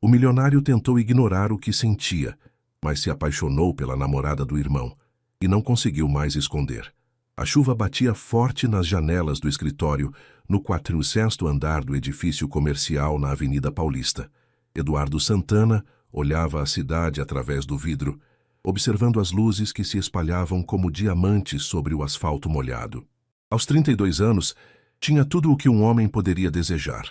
O milionário tentou ignorar o que sentia, mas se apaixonou pela namorada do irmão e não conseguiu mais esconder. A chuva batia forte nas janelas do escritório no 4º andar do edifício comercial na Avenida Paulista. Eduardo Santana olhava a cidade através do vidro, observando as luzes que se espalhavam como diamantes sobre o asfalto molhado. Aos 32 anos, tinha tudo o que um homem poderia desejar: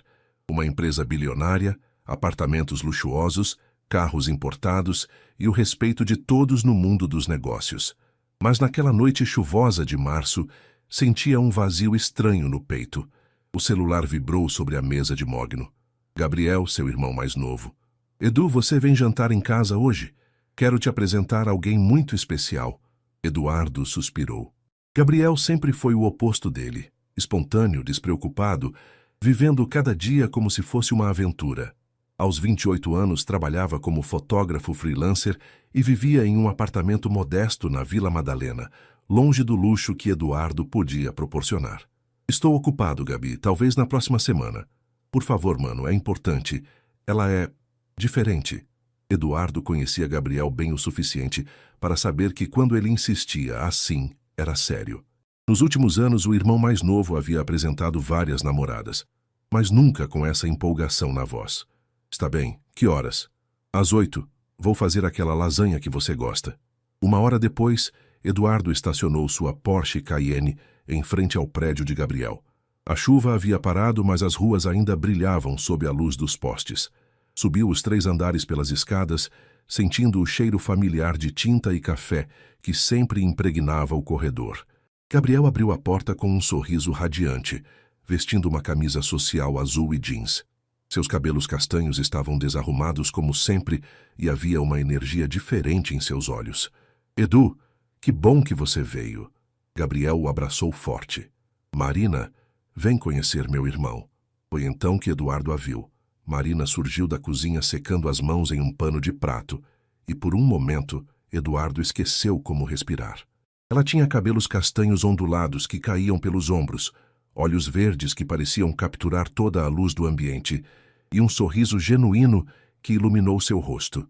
uma empresa bilionária, apartamentos luxuosos, carros importados e o respeito de todos no mundo dos negócios. Mas naquela noite chuvosa de março, sentia um vazio estranho no peito. O celular vibrou sobre a mesa de Mogno. Gabriel, seu irmão mais novo. Edu, você vem jantar em casa hoje? Quero te apresentar alguém muito especial. Eduardo suspirou. Gabriel sempre foi o oposto dele, espontâneo, despreocupado, vivendo cada dia como se fosse uma aventura. Aos 28 anos, trabalhava como fotógrafo freelancer e vivia em um apartamento modesto na Vila Madalena, longe do luxo que Eduardo podia proporcionar. Estou ocupado, Gabi, talvez na próxima semana. Por favor, mano, é importante. Ela é diferente. Eduardo conhecia Gabriel bem o suficiente para saber que quando ele insistia assim, era sério. Nos últimos anos, o irmão mais novo havia apresentado várias namoradas, mas nunca com essa empolgação na voz. Está bem, que horas? Às 8. Vou fazer aquela lasanha que você gosta. Uma hora depois, Eduardo estacionou sua Porsche Cayenne em frente ao prédio de Gabriel. A chuva havia parado, mas as ruas ainda brilhavam sob a luz dos postes. Subiu os 3 andares pelas escadas, sentindo o cheiro familiar de tinta e café que sempre impregnava o corredor. Gabriel abriu a porta com um sorriso radiante, vestindo uma camisa social azul e jeans. Seus cabelos castanhos estavam desarrumados como sempre e havia uma energia diferente em seus olhos. Edu, que bom que você veio. Gabriel o abraçou forte. Marina, vem conhecer meu irmão. Foi então que Eduardo a viu. Marina surgiu da cozinha secando as mãos em um pano de prato e por um momento Eduardo esqueceu como respirar. Ela tinha cabelos castanhos ondulados que caíam pelos ombros, olhos verdes que pareciam capturar toda a luz do ambiente e um sorriso genuíno que iluminou seu rosto.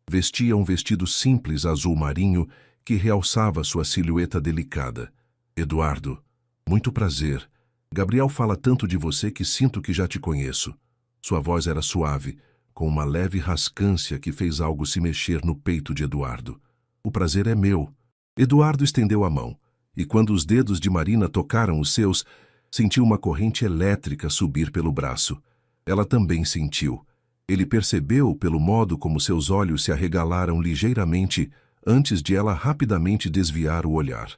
Vestia um vestido simples azul marinho que realçava sua silhueta delicada. Eduardo, muito prazer. Gabriel fala tanto de você que sinto que já te conheço. Sua voz era suave, com uma leve rascância que fez algo se mexer no peito de Eduardo. O prazer é meu. Eduardo estendeu a mão, e quando os dedos de Marina tocaram os seus, sentiu uma corrente elétrica subir pelo braço. Ela também sentiu. Ele percebeu pelo modo como seus olhos se arregalaram ligeiramente antes de ela rapidamente desviar o olhar.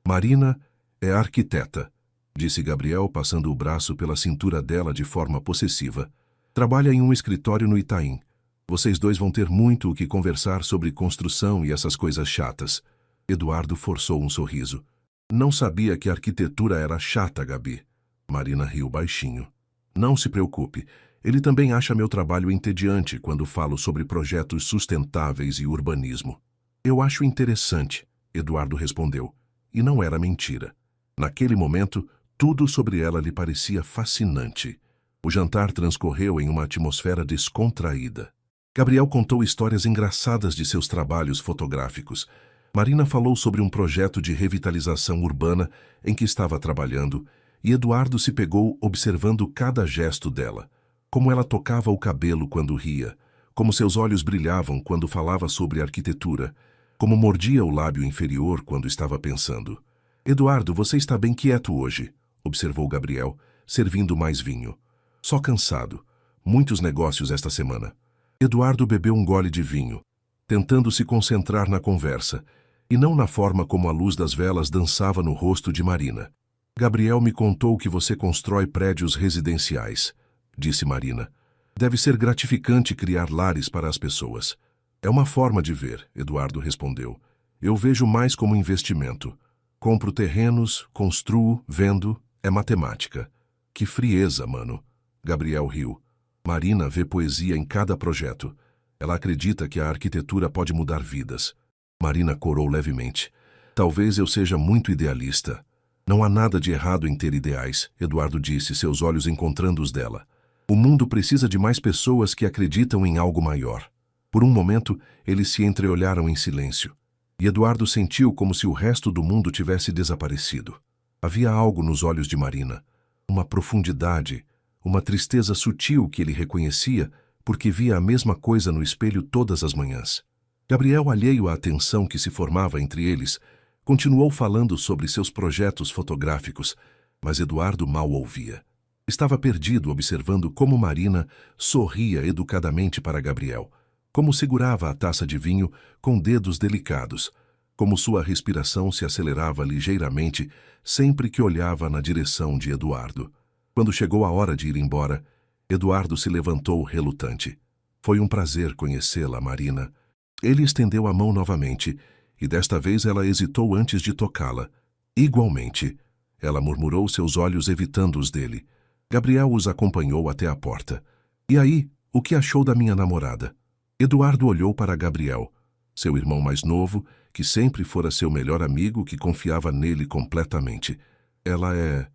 Marina é arquiteta, disse Gabriel, passando o braço pela cintura dela de forma possessiva. Trabalha em um escritório no Itaim. Vocês dois vão ter muito o que conversar sobre construção e essas coisas chatas. Eduardo forçou um sorriso. Não sabia que a arquitetura era chata, Gabi. Marina riu baixinho. Não se preocupe. Ele também acha meu trabalho entediante quando falo sobre projetos sustentáveis e urbanismo. Eu acho interessante, Eduardo respondeu. E não era mentira. Naquele momento, tudo sobre ela lhe parecia fascinante. O jantar transcorreu em uma atmosfera descontraída. Gabriel contou histórias engraçadas de seus trabalhos fotográficos. Marina falou sobre um projeto de revitalização urbana em que estava trabalhando, e Eduardo se pegou observando cada gesto dela. Como ela tocava o cabelo quando ria, como seus olhos brilhavam quando falava sobre arquitetura, como mordia o lábio inferior quando estava pensando. Eduardo, você está bem quieto hoje, observou Gabriel, servindo mais vinho. Só cansado. Muitos negócios esta semana. Eduardo bebeu um gole de vinho, tentando se concentrar na conversa, e não na forma como a luz das velas dançava no rosto de Marina. Gabriel me contou que você constrói prédios residenciais, disse Marina. Deve ser gratificante criar lares para as pessoas. É uma forma de ver, Eduardo respondeu. Eu vejo mais como investimento. Compro terrenos, construo, vendo, é matemática. Que frieza, mano. Gabriel riu. Marina vê poesia em cada projeto. Ela acredita que a arquitetura pode mudar vidas. Marina corou levemente. Talvez eu seja muito idealista. Não há nada de errado em ter ideais, Eduardo disse, seus olhos encontrando os dela. O mundo precisa de mais pessoas que acreditam em algo maior. Por um momento, eles se entreolharam em silêncio. E Eduardo sentiu como se o resto do mundo tivesse desaparecido. Havia algo nos olhos de Marina, uma profundidade, uma tristeza sutil que ele reconhecia porque via a mesma coisa no espelho todas as manhãs. Gabriel, alheio à tensão que se formava entre eles, continuou falando sobre seus projetos fotográficos, mas Eduardo mal ouvia. Estava perdido observando como Marina sorria educadamente para Gabriel, como segurava a taça de vinho com dedos delicados, como sua respiração se acelerava ligeiramente sempre que olhava na direção de Eduardo. Quando chegou a hora de ir embora, Eduardo se levantou relutante. Foi um prazer conhecê-la, Marina. Ele estendeu a mão novamente, e desta vez ela hesitou antes de tocá-la. Igualmente, ela murmurou, seus olhos evitando os dele. Gabriel os acompanhou até a porta. E aí, o que achou da minha namorada? Eduardo olhou para Gabriel, seu irmão mais novo, que sempre fora seu melhor amigo, que confiava nele completamente. Ela é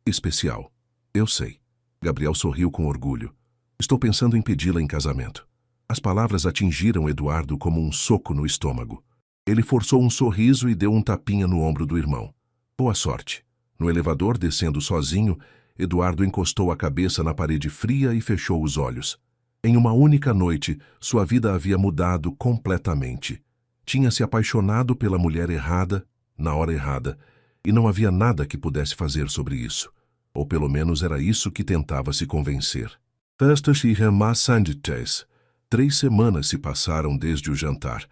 especial. Eu sei. Gabriel sorriu com orgulho. Estou pensando em pedi-la em casamento. As palavras atingiram Eduardo como um soco no estômago. Ele forçou um sorriso e deu um tapinha no ombro do irmão. Boa sorte. No elevador, descendo sozinho, Eduardo encostou a cabeça na parede fria e fechou os olhos. Em uma única noite, sua vida havia mudado completamente. Tinha se apaixonado pela mulher errada, na hora errada, e não havia nada que pudesse fazer sobre isso. Ou pelo menos era isso que tentava se convencer. 3 semanas se passaram desde o jantar,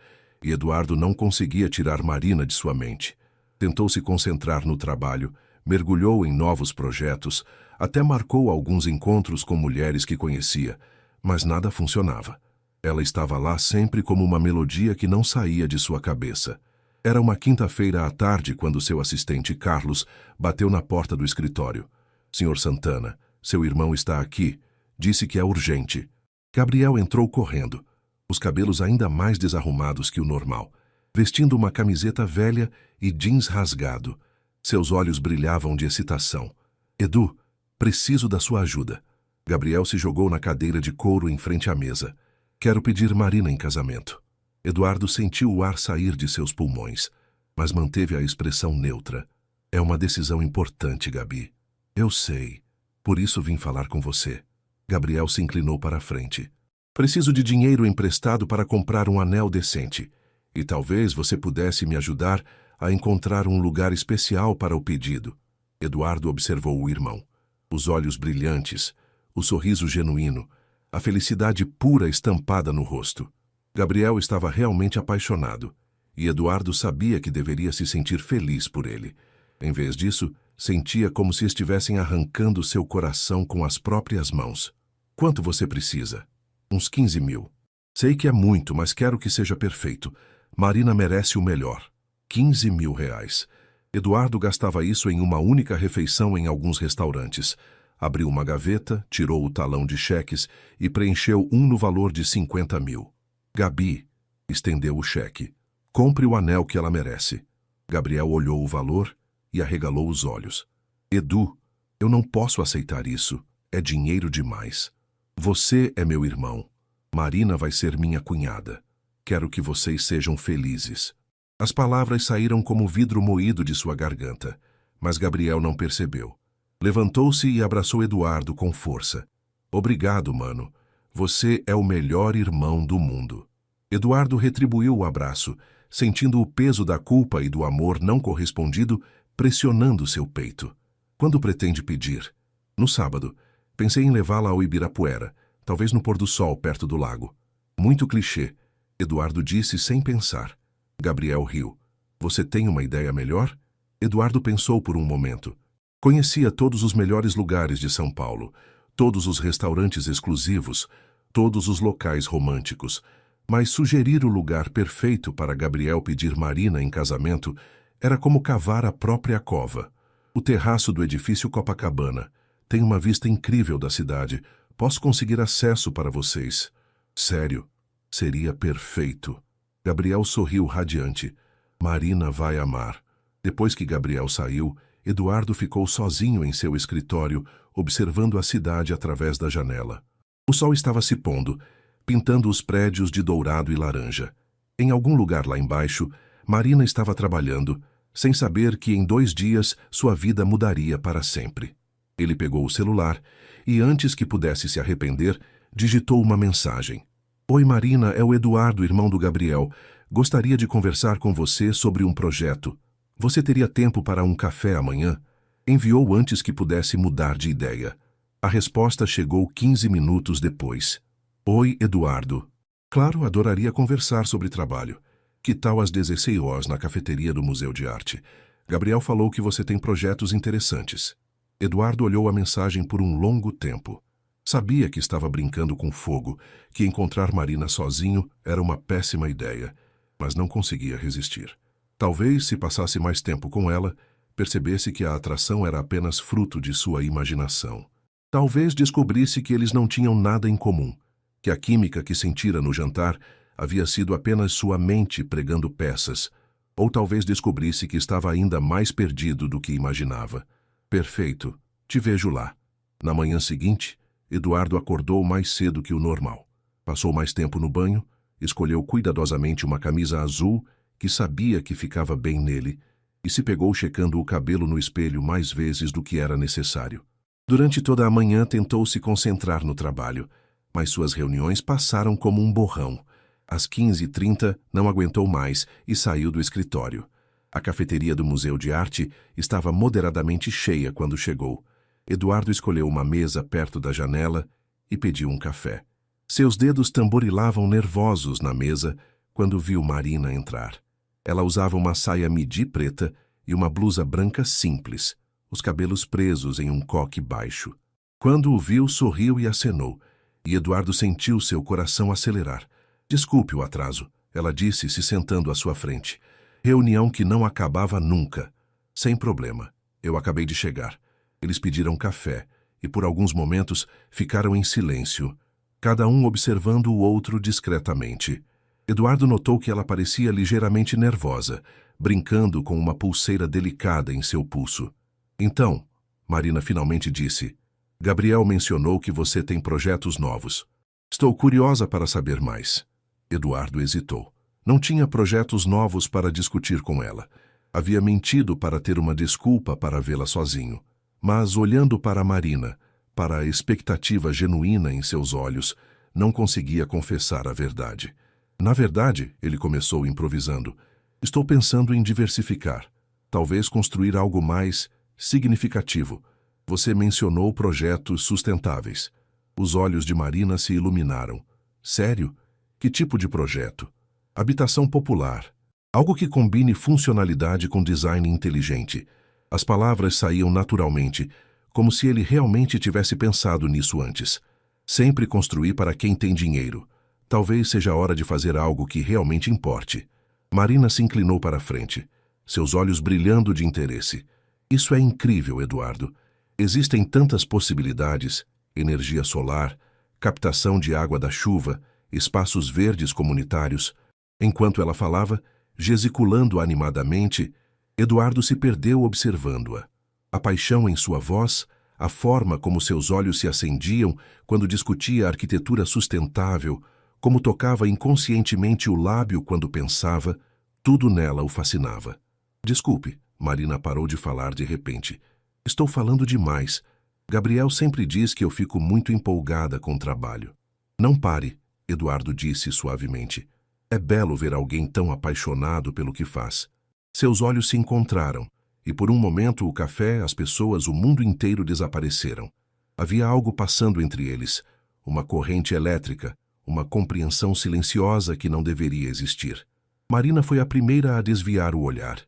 e Eduardo não conseguia tirar Marina de sua mente. Tentou se concentrar no trabalho, mergulhou em novos projetos, até marcou alguns encontros com mulheres que conhecia, mas nada funcionava. Ela estava lá sempre como uma melodia que não saía de sua cabeça. Era uma quinta-feira à tarde quando seu assistente Carlos bateu na porta do escritório. Sr. Santana, seu irmão está aqui. Disse que é urgente. Gabriel entrou correndo, os cabelos ainda mais desarrumados que o normal, vestindo uma camiseta velha e jeans rasgado. Seus olhos brilhavam de excitação. Edu, preciso da sua ajuda. Gabriel se jogou na cadeira de couro em frente à mesa. Quero pedir Marina em casamento. Eduardo sentiu o ar sair de seus pulmões, mas manteve a expressão neutra. É uma decisão importante, Gabi. Eu sei. Por isso vim falar com você. Gabriel se inclinou para a frente. Preciso de dinheiro emprestado para comprar um anel decente. E talvez você pudesse me ajudar a encontrar um lugar especial para o pedido. Eduardo observou o irmão. Os olhos brilhantes, o sorriso genuíno, a felicidade pura estampada no rosto. Gabriel estava realmente apaixonado, e Eduardo sabia que deveria se sentir feliz por ele. Em vez disso, sentia como se estivessem arrancando seu coração com as próprias mãos. Quanto você precisa? Uns 15 mil. Sei que é muito, mas quero que seja perfeito. Marina merece o melhor. 15 mil reais. Eduardo gastava isso em uma única refeição em alguns restaurantes. Abriu uma gaveta, tirou o talão de cheques e preencheu um no valor de 50 mil. Gabi estendeu o cheque. Compre o anel que ela merece. Gabriel olhou o valor e arregalou os olhos. Edu, eu não posso aceitar isso. É dinheiro demais. Você é meu irmão. Marina vai ser minha cunhada. Quero que vocês sejam felizes. As palavras saíram como vidro moído de sua garganta, mas Gabriel não percebeu. Levantou-se e abraçou Eduardo com força. Obrigado, mano. Você é o melhor irmão do mundo. Eduardo retribuiu o abraço, sentindo o peso da culpa e do amor não correspondido pressionando seu peito. Quando pretende pedir? No sábado. Pensei em levá-la ao Ibirapuera, talvez no pôr do sol perto do lago. Muito clichê, Eduardo disse sem pensar. Gabriel riu. Você tem uma ideia melhor? Eduardo pensou por um momento. Conhecia todos os melhores lugares de São Paulo, todos os restaurantes exclusivos, todos os locais românticos, mas sugerir o lugar perfeito para Gabriel pedir Marina em casamento era como cavar a própria cova. O terraço do edifício Copacabana tem uma vista incrível da cidade. Posso conseguir acesso para vocês. Sério, seria perfeito. Gabriel sorriu radiante. Marina vai amar. Depois que Gabriel saiu, Eduardo ficou sozinho em seu escritório, observando a cidade através da janela. O sol estava se pondo, pintando os prédios de dourado e laranja. Em algum lugar lá embaixo, Marina estava trabalhando, sem saber que em 2 dias sua vida mudaria para sempre. Ele pegou o celular e, antes que pudesse se arrepender, digitou uma mensagem. Oi Marina, é o Eduardo, irmão do Gabriel. Gostaria de conversar com você sobre um projeto. Você teria tempo para um café amanhã? Enviou antes que pudesse mudar de ideia. A resposta chegou 15 minutos depois. Oi, Eduardo. Claro, adoraria conversar sobre trabalho. Que tal às 16 horas na cafeteria do Museu de Arte? Gabriel falou que você tem projetos interessantes. Eduardo olhou a mensagem por um longo tempo. Sabia que estava brincando com fogo, que encontrar Marina sozinho era uma péssima ideia, mas não conseguia resistir. Talvez, se passasse mais tempo com ela, percebesse que a atração era apenas fruto de sua imaginação. Talvez descobrisse que eles não tinham nada em comum, que a química que sentira no jantar havia sido apenas sua mente pregando peças, ou talvez descobrisse que estava ainda mais perdido do que imaginava. Perfeito, te vejo lá. Na manhã seguinte, Eduardo acordou mais cedo que o normal. Passou mais tempo no banho, escolheu cuidadosamente uma camisa azul que sabia que ficava bem nele, e se pegou checando o cabelo no espelho mais vezes do que era necessário. Durante toda a manhã tentou se concentrar no trabalho, mas suas reuniões passaram como um borrão. Às 15h30 não aguentou mais e saiu do escritório. A cafeteria do Museu de Arte estava moderadamente cheia quando chegou. Eduardo escolheu uma mesa perto da janela e pediu um café. Seus dedos tamborilavam nervosos na mesa quando viu Marina entrar. Ela usava uma saia midi preta e uma blusa branca simples, os cabelos presos em um coque baixo. Quando o viu, sorriu e acenou, e Eduardo sentiu seu coração acelerar. Desculpe o atraso, ela disse, se sentando à sua frente. Reunião que não acabava nunca. Sem problema, eu acabei de chegar. Eles pediram café e por alguns momentos ficaram em silêncio, cada um observando o outro discretamente. Eduardo notou que ela parecia ligeiramente nervosa, brincando com uma pulseira delicada em seu pulso. Então, Marina finalmente disse, Gabriel mencionou que você tem projetos novos. Estou curiosa para saber mais. Eduardo hesitou. Não tinha projetos novos para discutir com ela. Havia mentido para ter uma desculpa para vê-la sozinho. Mas, olhando para Marina, para a expectativa genuína em seus olhos, não conseguia confessar a verdade. Na verdade, ele começou improvisando, estou pensando em diversificar. Talvez construir algo mais significativo. Você mencionou projetos sustentáveis. Os olhos de Marina se iluminaram. Sério? Que tipo de projeto? Habitação popular. Algo que combine funcionalidade com design inteligente. As palavras saíam naturalmente, como se ele realmente tivesse pensado nisso antes. Sempre construir para quem tem dinheiro. Talvez seja a hora de fazer algo que realmente importe. Marina se inclinou para a frente, seus olhos brilhando de interesse. Isso é incrível, Eduardo. Existem tantas possibilidades: energia solar, captação de água da chuva, espaços verdes comunitários. Enquanto ela falava, gesticulando animadamente, Eduardo se perdeu observando-a. A paixão em sua voz, a forma como seus olhos se acendiam quando discutia a arquitetura sustentável, como tocava inconscientemente o lábio quando pensava, tudo nela o fascinava. Desculpe, Marina parou de falar de repente. Estou falando demais. Gabriel sempre diz que eu fico muito empolgada com o trabalho. Não pare, Eduardo disse suavemente. É belo ver alguém tão apaixonado pelo que faz. Seus olhos se encontraram, e por um momento o café, as pessoas, o mundo inteiro desapareceram. Havia algo passando entre eles, uma corrente elétrica, uma compreensão silenciosa que não deveria existir. Marina foi a primeira a desviar o olhar.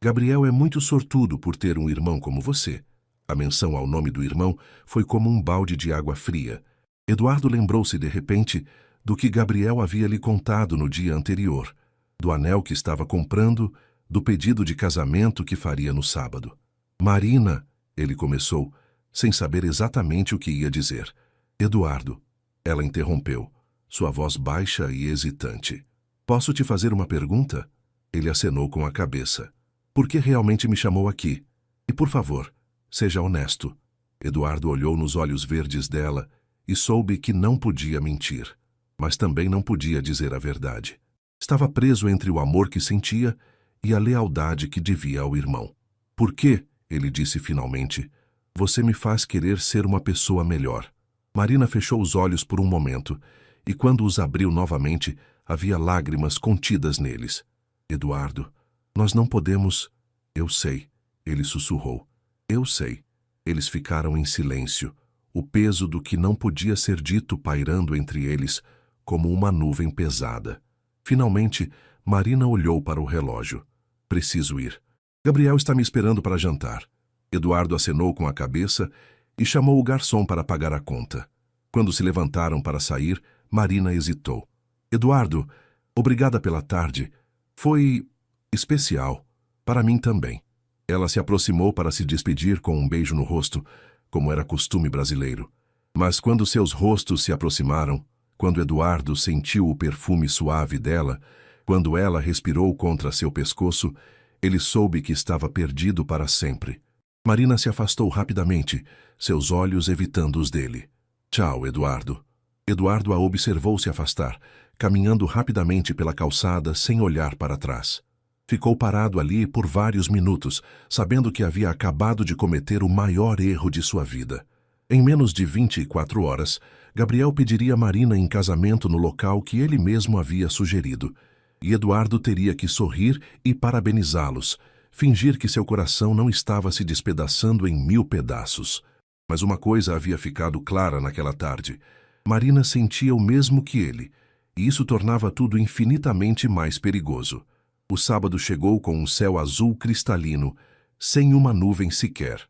Gabriel é muito sortudo por ter um irmão como você. A menção ao nome do irmão foi como um balde de água fria. Eduardo lembrou-se de repente do que Gabriel havia lhe contado no dia anterior, do anel que estava comprando, do pedido de casamento que faria no sábado. Marina, ele começou, sem saber exatamente o que ia dizer. Eduardo, ela interrompeu, sua voz baixa e hesitante. Posso te fazer uma pergunta? Ele acenou com a cabeça. Por que realmente me chamou aqui? E por favor, seja honesto. Eduardo olhou nos olhos verdes dela e soube que não podia mentir, mas também não podia dizer a verdade. Estava preso entre o amor que sentia e a lealdade que devia ao irmão. Por quê? Ele disse finalmente. Você me faz querer ser uma pessoa melhor. Marina fechou os olhos por um momento, e quando os abriu novamente, havia lágrimas contidas neles. Eduardo, nós não podemos... Eu sei, ele sussurrou. Eu sei. Eles ficaram em silêncio, o peso do que não podia ser dito pairando entre eles como uma nuvem pesada. Finalmente, Marina olhou para o relógio. Preciso ir. Gabriel está me esperando para jantar. Eduardo acenou com a cabeça e chamou o garçom para pagar a conta. Quando se levantaram para sair, Marina hesitou. Eduardo, obrigada pela tarde. Foi especial. Para mim também. Ela se aproximou para se despedir com um beijo no rosto, como era costume brasileiro. Mas quando seus rostos se aproximaram, quando Eduardo sentiu o perfume suave dela, quando ela respirou contra seu pescoço, ele soube que estava perdido para sempre. Marina se afastou rapidamente, seus olhos evitando os dele. Tchau, Eduardo. Eduardo a observou se afastar, caminhando rapidamente pela calçada sem olhar para trás. Ficou parado ali por vários minutos, sabendo que havia acabado de cometer o maior erro de sua vida. Em menos de 24 horas, Gabriel pediria Marina em casamento no local que ele mesmo havia sugerido, e Eduardo teria que sorrir e parabenizá-los, fingir que seu coração não estava se despedaçando em 1000 pedaços. Mas uma coisa havia ficado clara naquela tarde. Marina sentia o mesmo que ele, e isso tornava tudo infinitamente mais perigoso. O sábado chegou com um céu azul cristalino, sem uma nuvem sequer.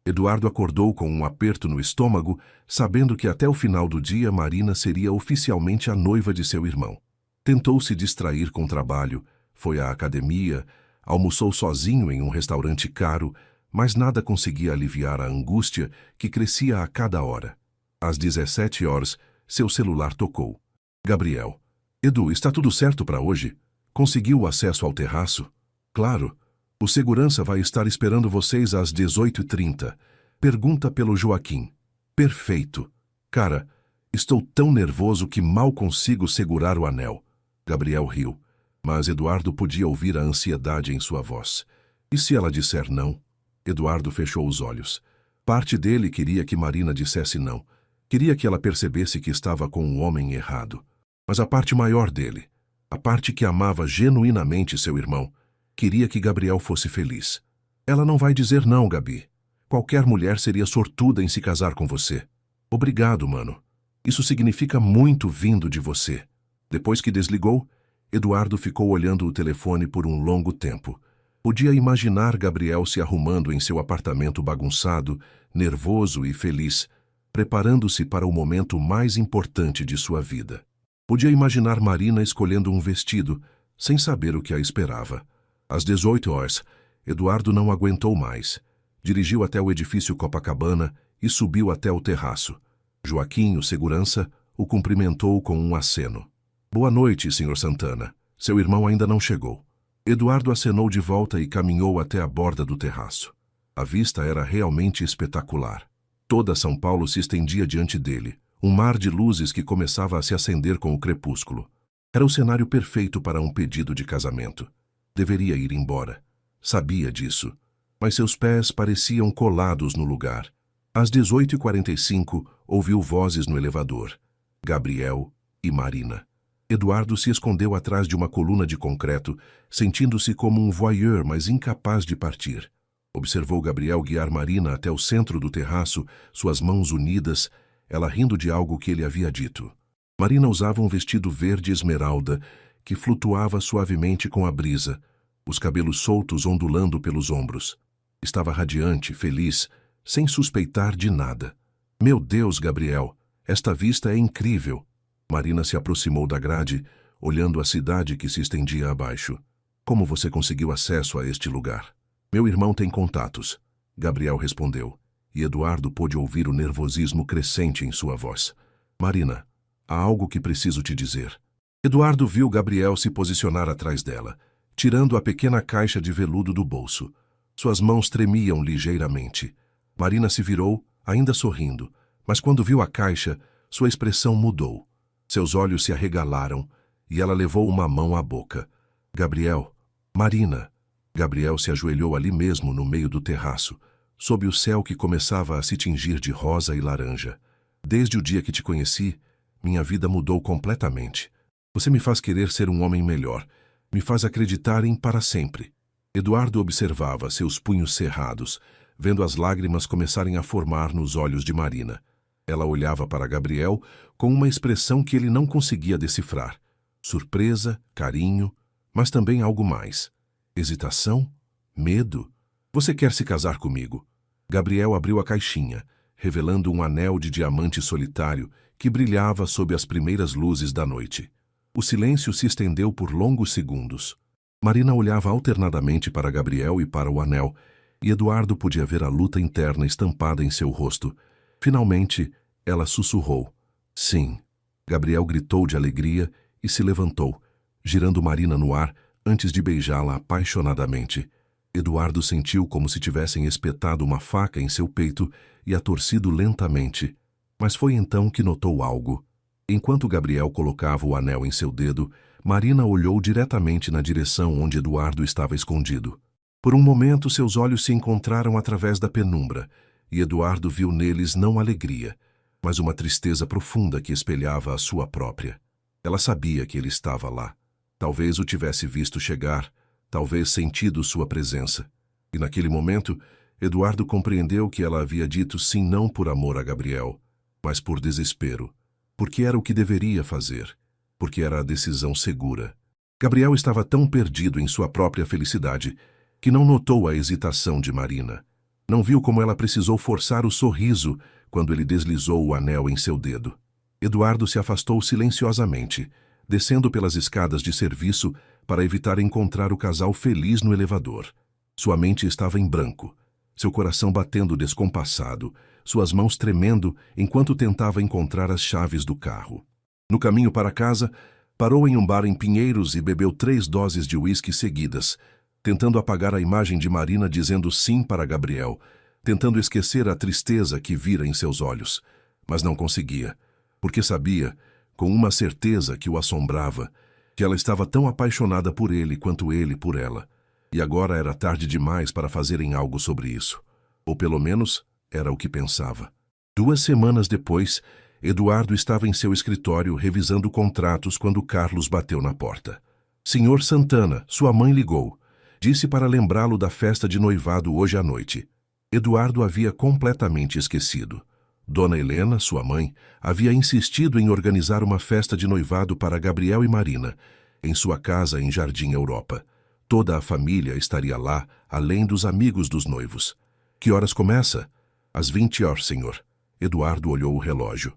Eduardo acordou com um aperto no estômago, sabendo que até o final do dia Marina seria oficialmente a noiva de seu irmão. Tentou se distrair com o trabalho, foi à academia, almoçou sozinho em um restaurante caro, mas nada conseguia aliviar a angústia que crescia a cada hora. Às 17 horas, seu celular tocou. Gabriel. Edu, está tudo certo para hoje? Conseguiu o acesso ao terraço? Claro. O segurança vai estar esperando vocês às 18h30. Pergunta pelo Joaquim. Perfeito. Cara, estou tão nervoso que mal consigo segurar o anel. Gabriel riu, mas Eduardo podia ouvir a ansiedade em sua voz. E se ela disser não? Eduardo fechou os olhos. Parte dele queria que Marina dissesse não. Queria que ela percebesse que estava com um homem errado. Mas a parte maior dele, a parte que amava genuinamente seu irmão, queria que Gabriel fosse feliz. Ela não vai dizer não, Gabi. Qualquer mulher seria sortuda em se casar com você. Obrigado, mano. Isso significa muito vindo de você. Depois que desligou, Eduardo ficou olhando o telefone por um longo tempo. Podia imaginar Gabriel se arrumando em seu apartamento bagunçado, nervoso e feliz, preparando-se para o momento mais importante de sua vida. Podia imaginar Marina escolhendo um vestido, sem saber o que a esperava. Às 18 horas, Eduardo não aguentou mais. Dirigiu até o edifício Copacabana e subiu até o terraço. Joaquim, o segurança, o cumprimentou com um aceno. Boa noite, Sr. Santana. Seu irmão ainda não chegou. Eduardo acenou de volta e caminhou até a borda do terraço. A vista era realmente espetacular. Toda São Paulo se estendia diante dele, um mar de luzes que começava a se acender com o crepúsculo. Era o cenário perfeito para um pedido de casamento. Deveria ir embora. Sabia disso. Mas seus pés pareciam colados no lugar. Às 18h45, ouviu vozes no elevador. Gabriel e Marina. Eduardo se escondeu atrás de uma coluna de concreto, sentindo-se como um voyeur, mas incapaz de partir. Observou Gabriel guiar Marina até o centro do terraço, suas mãos unidas, ela rindo de algo que ele havia dito. Marina usava um vestido verde esmeralda, que flutuava suavemente com a brisa, os cabelos soltos ondulando pelos ombros. Estava radiante, feliz, sem suspeitar de nada. Meu Deus, Gabriel, esta vista é incrível. Marina se aproximou da grade, olhando a cidade que se estendia abaixo. Como você conseguiu acesso a este lugar? Meu irmão tem contatos. Gabriel respondeu, e Eduardo pôde ouvir o nervosismo crescente em sua voz. Marina, há algo que preciso te dizer. Eduardo viu Gabriel se posicionar atrás dela, tirando a pequena caixa de veludo do bolso. Suas mãos tremiam ligeiramente. Marina se virou, ainda sorrindo, mas quando viu a caixa, sua expressão mudou. Seus olhos se arregalaram e ela levou uma mão à boca. Gabriel, Marina. Gabriel se ajoelhou ali mesmo no meio do terraço, sob o céu que começava a se tingir de rosa e laranja. Desde o dia que te conheci, minha vida mudou completamente. Você me faz querer ser um homem melhor, me faz acreditar em para sempre. Eduardo observava seus punhos cerrados, vendo as lágrimas começarem a formar nos olhos de Marina. Ela olhava para Gabriel com uma expressão que ele não conseguia decifrar. Surpresa, carinho, mas também algo mais. Hesitação? Medo? Você quer se casar comigo? Gabriel abriu a caixinha, revelando um anel de diamante solitário que brilhava sob as primeiras luzes da noite. O silêncio se estendeu por longos segundos. Marina olhava alternadamente para Gabriel e para o anel, e Eduardo podia ver a luta interna estampada em seu rosto. Finalmente, ela sussurrou. Sim. Gabriel gritou de alegria e se levantou, girando Marina no ar antes de beijá-la apaixonadamente. Eduardo sentiu como se tivessem espetado uma faca em seu peito e a torcido lentamente. Mas foi então que notou algo. Enquanto Gabriel colocava o anel em seu dedo, Marina olhou diretamente na direção onde Eduardo estava escondido. Por um momento, seus olhos se encontraram através da penumbra, e Eduardo viu neles não alegria, mas uma tristeza profunda que espelhava a sua própria. Ela sabia que ele estava lá. Talvez o tivesse visto chegar, talvez sentido sua presença. E naquele momento, Eduardo compreendeu que ela havia dito sim não por amor a Gabriel, mas por desespero, porque era o que deveria fazer, porque era a decisão segura. Gabriel estava tão perdido em sua própria felicidade que não notou a hesitação de Marina. Não viu como ela precisou forçar o sorriso quando ele deslizou o anel em seu dedo. Eduardo se afastou silenciosamente, descendo pelas escadas de serviço para evitar encontrar o casal feliz no elevador. Sua mente estava em branco, seu coração batendo descompassado, suas mãos tremendo enquanto tentava encontrar as chaves do carro. No caminho para casa, parou em um bar em Pinheiros e bebeu 3 doses de uísque seguidas, tentando apagar a imagem de Marina dizendo sim para Gabriel, tentando esquecer a tristeza que vira em seus olhos. Mas não conseguia, porque sabia, com uma certeza que o assombrava, que ela estava tão apaixonada por ele quanto ele por ela. E agora era tarde demais para fazerem algo sobre isso. Ou pelo menos, era o que pensava. 2 semanas depois, Eduardo estava em seu escritório revisando contratos quando Carlos bateu na porta. Senhor Santana, sua mãe ligou. Disse para lembrá-lo da festa de noivado hoje à noite. Eduardo havia completamente esquecido. Dona Helena, sua mãe, havia insistido em organizar uma festa de noivado para Gabriel e Marina, em sua casa em Jardim Europa. Toda a família estaria lá, além dos amigos dos noivos. Que horas começa? Às 20 horas, senhor. Eduardo olhou o relógio.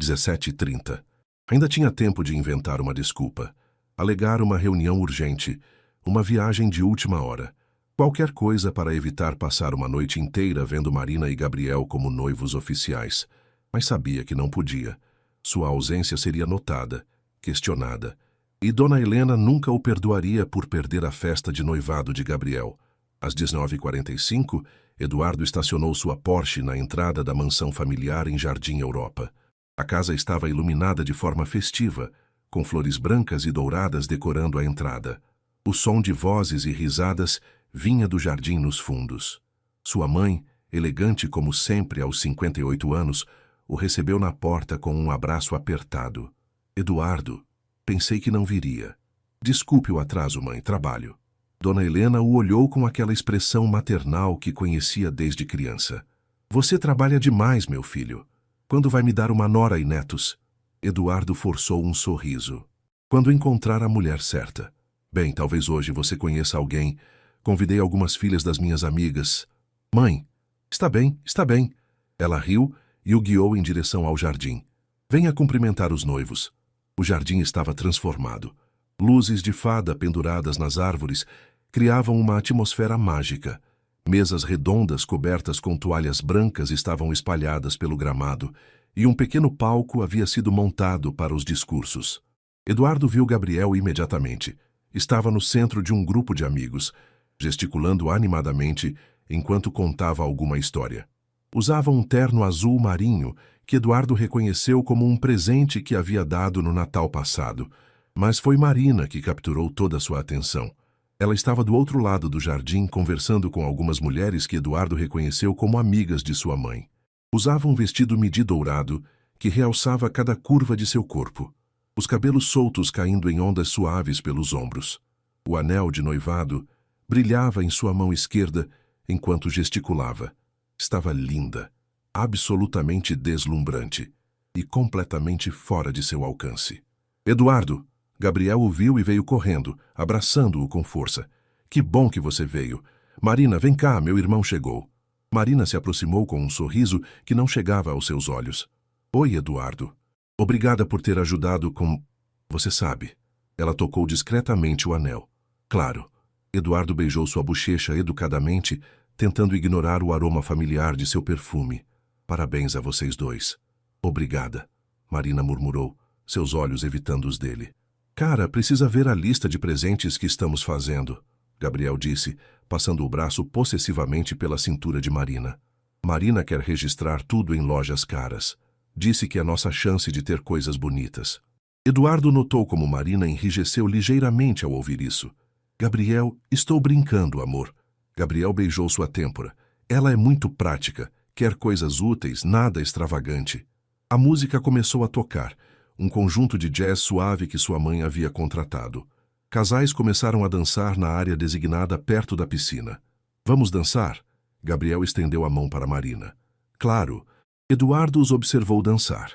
17h30. Ainda tinha tempo de inventar uma desculpa. Alegar uma reunião urgente, uma viagem de última hora. Qualquer coisa para evitar passar uma noite inteira vendo Marina e Gabriel como noivos oficiais. Mas sabia que não podia. Sua ausência seria notada, questionada. E Dona Helena nunca o perdoaria por perder a festa de noivado de Gabriel. Às 19h45, Eduardo estacionou sua Porsche na entrada da mansão familiar em Jardim Europa. A casa estava iluminada de forma festiva, com flores brancas e douradas decorando a entrada. O som de vozes e risadas vinha do jardim nos fundos. Sua mãe, elegante como sempre aos 58 anos, o recebeu na porta com um abraço apertado. Eduardo, pensei que não viria. Desculpe o atraso, mãe, trabalho. Dona Helena o olhou com aquela expressão maternal que conhecia desde criança. Você trabalha demais, meu filho. Quando vai me dar uma nora e netos? Eduardo forçou um sorriso. Quando encontrar a mulher certa. Bem, talvez hoje você conheça alguém. Convidei algumas filhas das minhas amigas. Mãe, está bem, está bem. Ela riu e o guiou em direção ao jardim. Venha cumprimentar os noivos. O jardim estava transformado. Luzes de fada penduradas nas árvores criavam uma atmosfera mágica. Mesas redondas cobertas com toalhas brancas estavam espalhadas pelo gramado e um pequeno palco havia sido montado para os discursos. Eduardo viu Gabriel imediatamente. Estava no centro de um grupo de amigos, gesticulando animadamente enquanto contava alguma história. Usava um terno azul marinho que Eduardo reconheceu como um presente que havia dado no Natal passado, mas foi Marina que capturou toda a sua atenção. Ela estava do outro lado do jardim conversando com algumas mulheres que Eduardo reconheceu como amigas de sua mãe. Usava um vestido midi dourado que realçava cada curva de seu corpo, os cabelos soltos caindo em ondas suaves pelos ombros. O anel de noivado brilhava em sua mão esquerda enquanto gesticulava. Estava linda, absolutamente deslumbrante e completamente fora de seu alcance. Eduardo! Gabriel o viu e veio correndo, abraçando-o com força. Que bom que você veio. Marina, vem cá, meu irmão chegou. Marina se aproximou com um sorriso que não chegava aos seus olhos. Oi, Eduardo. Obrigada por ter ajudado com... Você sabe. Ela tocou discretamente o anel. Claro. Eduardo beijou sua bochecha educadamente, tentando ignorar o aroma familiar de seu perfume. Parabéns a vocês dois. Obrigada. Marina murmurou, seus olhos evitando os dele. Cara, precisa ver a lista de presentes que estamos fazendo, Gabriel disse, passando o braço possessivamente pela cintura de Marina. Marina quer registrar tudo em lojas caras. Disse que é nossa chance de ter coisas bonitas. Eduardo notou como Marina enrijeceu ligeiramente ao ouvir isso. Gabriel, estou brincando, amor. Gabriel beijou sua têmpora. Ela é muito prática, quer coisas úteis, nada extravagante. A música começou a tocar. Um conjunto de jazz suave que sua mãe havia contratado. Casais começaram a dançar na área designada perto da piscina. Vamos dançar? Gabriel estendeu a mão para Marina. Claro. Eduardo os observou dançar.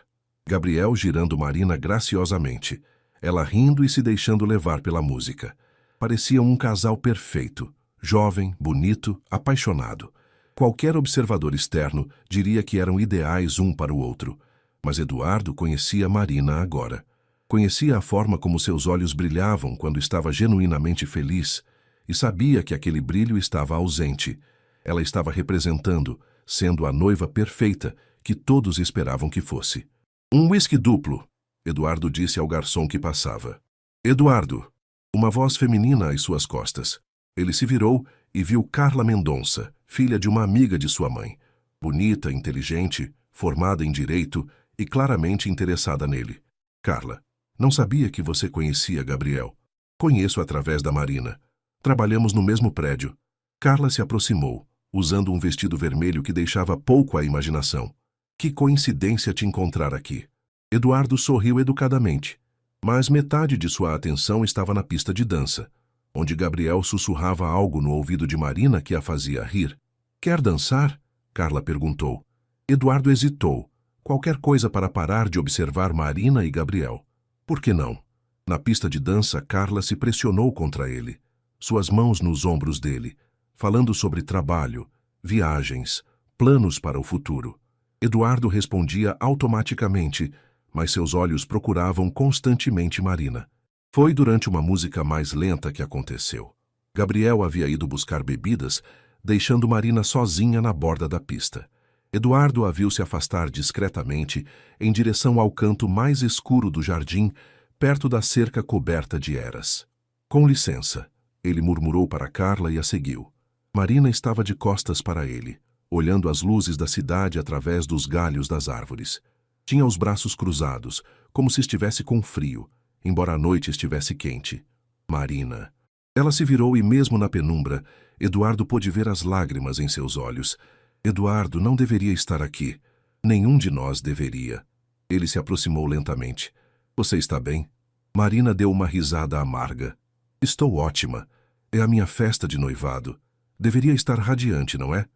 Gabriel girando Marina graciosamente. Ela rindo e se deixando levar pela música. Pareciam um casal perfeito. Jovem, bonito, apaixonado. Qualquer observador externo diria que eram ideais um para o outro. Mas Eduardo conhecia Marina agora. Conhecia a forma como seus olhos brilhavam quando estava genuinamente feliz e sabia que aquele brilho estava ausente. Ela estava representando, sendo a noiva perfeita que todos esperavam que fosse. Um uísque duplo, Eduardo disse ao garçom que passava. Eduardo! Uma voz feminina às suas costas. Ele se virou e viu Carla Mendonça, filha de uma amiga de sua mãe. Bonita, inteligente, formada em direito e claramente interessada nele. Carla, não sabia que você conhecia Gabriel. Conheço através da Marina. Trabalhamos no mesmo prédio. Carla se aproximou, usando um vestido vermelho que deixava pouco à imaginação. Que coincidência te encontrar aqui. Eduardo sorriu educadamente, mas metade de sua atenção estava na pista de dança, onde Gabriel sussurrava algo no ouvido de Marina que a fazia rir. Quer dançar? Carla perguntou. Eduardo hesitou. Qualquer coisa para parar de observar Marina e Gabriel. Por que não? Na pista de dança, Carla se pressionou contra ele, suas mãos nos ombros dele, falando sobre trabalho, viagens, planos para o futuro. Eduardo respondia automaticamente, mas seus olhos procuravam constantemente Marina. Foi durante uma música mais lenta que aconteceu. Gabriel havia ido buscar bebidas, deixando Marina sozinha na borda da pista. Eduardo a viu se afastar discretamente em direção ao canto mais escuro do jardim, perto da cerca coberta de eras. Com licença, ele murmurou para Carla e a seguiu. Marina estava de costas para ele, olhando as luzes da cidade através dos galhos das árvores. Tinha os braços cruzados, como se estivesse com frio, embora a noite estivesse quente. Marina. Ela se virou e mesmo na penumbra, Eduardo pôde ver as lágrimas em seus olhos. Eduardo não deveria estar aqui. Nenhum de nós deveria. Ele se aproximou lentamente. Você está bem? Marina deu uma risada amarga. Estou ótima. É a minha festa de noivado. Deveria estar radiante, não é?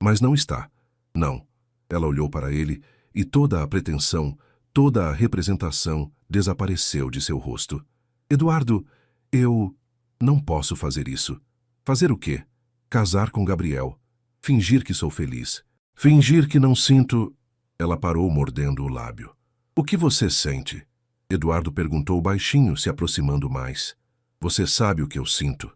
Mas não está. Não. Ela olhou para ele e toda a pretensão, toda a representação desapareceu de seu rosto. Eduardo, eu não posso fazer isso. Fazer o quê? Casar com Gabriel. Fingir que sou feliz. Fingir que não sinto... Ela parou mordendo o lábio. O que você sente? Eduardo perguntou baixinho, se aproximando mais. Você sabe o que eu sinto?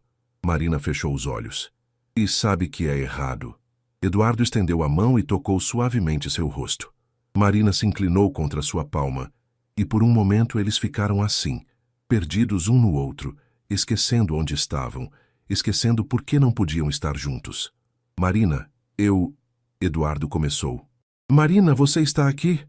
Marina fechou os olhos. E sabe que é errado. Eduardo estendeu a mão e tocou suavemente seu rosto. Marina se inclinou contra sua palma, e por um momento eles ficaram assim, perdidos um no outro, esquecendo onde estavam, esquecendo por que não podiam estar juntos. Marina, Eduardo começou. Marina, você está aqui?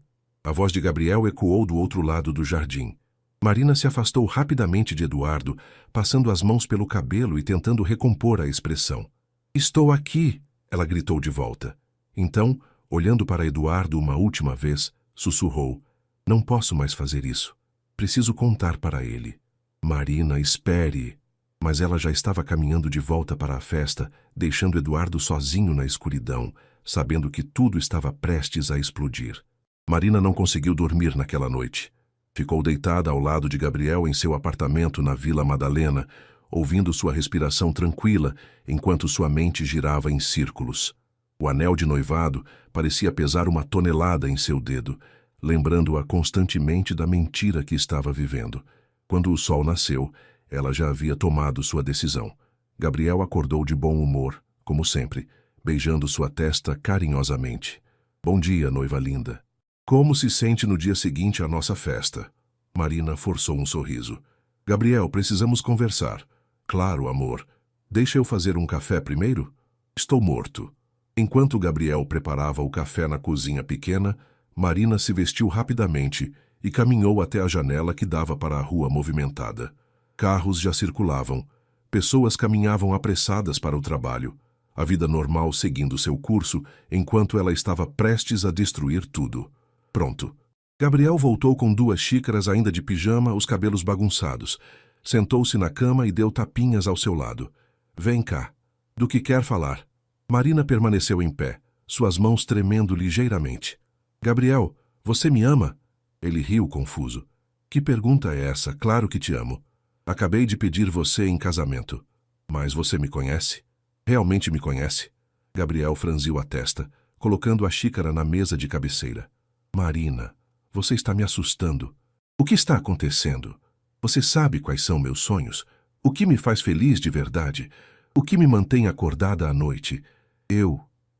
A voz de Gabriel ecoou do outro lado do jardim. Marina se afastou rapidamente de Eduardo, passando as mãos pelo cabelo e tentando recompor a expressão. Estou aqui, ela gritou de volta. Então, olhando para Eduardo uma última vez, sussurrou. Não posso mais fazer isso. Preciso contar para ele. Marina, espere. Mas ela já estava caminhando de volta para a festa, deixando Eduardo sozinho na escuridão, sabendo que tudo estava prestes a explodir. Marina não conseguiu dormir naquela noite. Ficou deitada ao lado de Gabriel em seu apartamento na Vila Madalena, ouvindo sua respiração tranquila enquanto sua mente girava em círculos. O anel de noivado parecia pesar uma tonelada em seu dedo, lembrando-a constantemente da mentira que estava vivendo. Quando o sol nasceu, ela já havia tomado sua decisão. Gabriel acordou de bom humor, como sempre, beijando sua testa carinhosamente. Bom dia, noiva linda. Como se sente no dia seguinte à nossa festa? Marina forçou um sorriso. Gabriel, precisamos conversar. Claro, amor. Deixa eu fazer um café primeiro? Estou morto. Enquanto Gabriel preparava o café na cozinha pequena, Marina se vestiu rapidamente e caminhou até a janela que dava para a rua movimentada. Carros já circulavam. Pessoas caminhavam apressadas para o trabalho. A vida normal seguindo seu curso, enquanto ela estava prestes a destruir tudo. Pronto. Gabriel voltou com 2 xícaras ainda de pijama, os cabelos bagunçados. Sentou-se na cama e deu tapinhas ao seu lado. Vem cá. Do que quer falar? Marina permaneceu em pé, suas mãos tremendo ligeiramente. Gabriel, você me ama? Ele riu confuso. Que pergunta é essa? Claro que te amo. Acabei de pedir você em casamento. Mas você me conhece? Realmente me conhece? Gabriel franziu a testa, colocando a xícara na mesa de cabeceira. Marina, você está me assustando. O que está acontecendo? Você sabe quais são meus sonhos? O que me faz feliz de verdade? O que me mantém acordada à noite?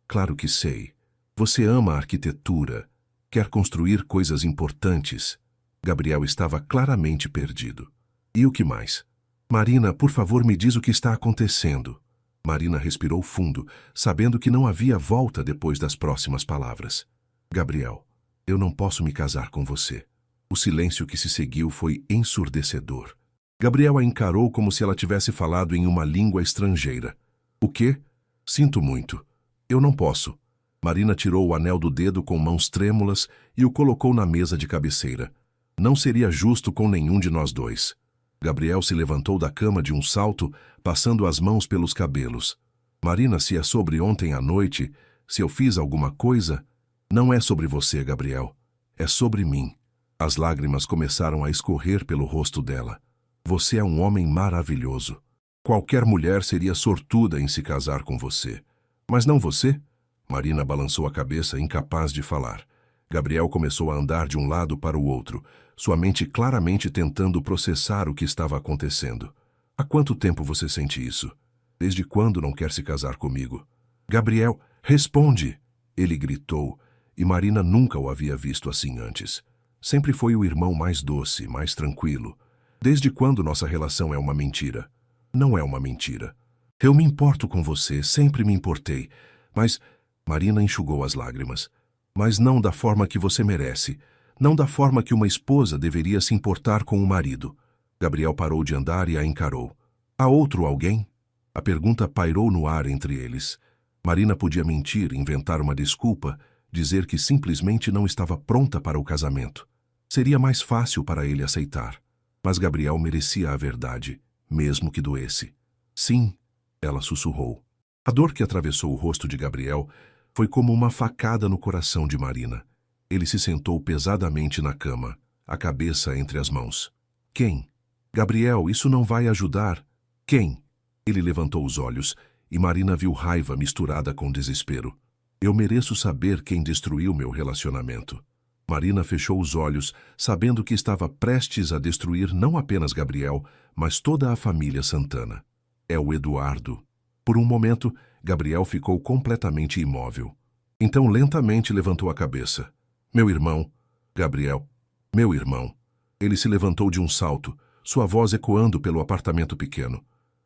Claro que sei. Você ama a arquitetura. Quer construir coisas importantes. Gabriel estava claramente perdido. E o que mais? Marina, por favor, me diz o que está acontecendo. Marina respirou fundo, sabendo que não havia volta depois das próximas palavras. Gabriel, eu não posso me casar com você. O silêncio que se seguiu foi ensurdecedor. Gabriel a encarou como se ela tivesse falado em uma língua estrangeira. O quê? Sinto muito. Eu não posso. Marina tirou o anel do dedo com mãos trêmulas e o colocou na mesa de cabeceira. Não seria justo com nenhum de nós dois. Gabriel se levantou da cama de um salto, passando as mãos pelos cabelos. Marina, se é sobre ontem à noite, se eu fiz alguma coisa, não é sobre você, Gabriel. É sobre mim. As lágrimas começaram a escorrer pelo rosto dela. Você é um homem maravilhoso. Qualquer mulher seria sortuda em se casar com você. Mas não você? Marina balançou a cabeça, incapaz de falar. Gabriel começou a andar de um lado para o outro, sua mente claramente tentando processar o que estava acontecendo. Há quanto tempo você sente isso? Desde quando não quer se casar comigo? Gabriel, responde! Ele gritou, e Marina nunca o havia visto assim antes. Sempre foi o irmão mais doce, mais tranquilo. Desde quando nossa relação é uma mentira? Não é uma mentira. Eu me importo com você, sempre me importei. Mas... Marina enxugou as lágrimas. Mas não da forma que você merece. Não da forma que uma esposa deveria se importar com o marido. Gabriel parou de andar e a encarou. Há outro alguém? A pergunta pairou no ar entre eles. Marina podia mentir, inventar uma desculpa, dizer que simplesmente não estava pronta para o casamento. Seria mais fácil para ele aceitar. Mas Gabriel merecia a verdade, mesmo que doesse. Sim, ela sussurrou. A dor que atravessou o rosto de Gabriel foi como uma facada no coração de Marina. Ele se sentou pesadamente na cama, a cabeça entre as mãos. Quem? Gabriel, isso não vai ajudar. Quem? Ele levantou os olhos e Marina viu raiva misturada com desespero. Eu mereço saber quem destruiu meu relacionamento. Marina fechou os olhos, sabendo que estava prestes a destruir não apenas Gabriel, mas toda a família Santana. É o Eduardo. Por um momento, Gabriel ficou completamente imóvel. Então lentamente levantou a cabeça. Meu irmão, Gabriel, meu irmão. Ele se levantou de um salto, sua voz ecoando pelo apartamento pequeno.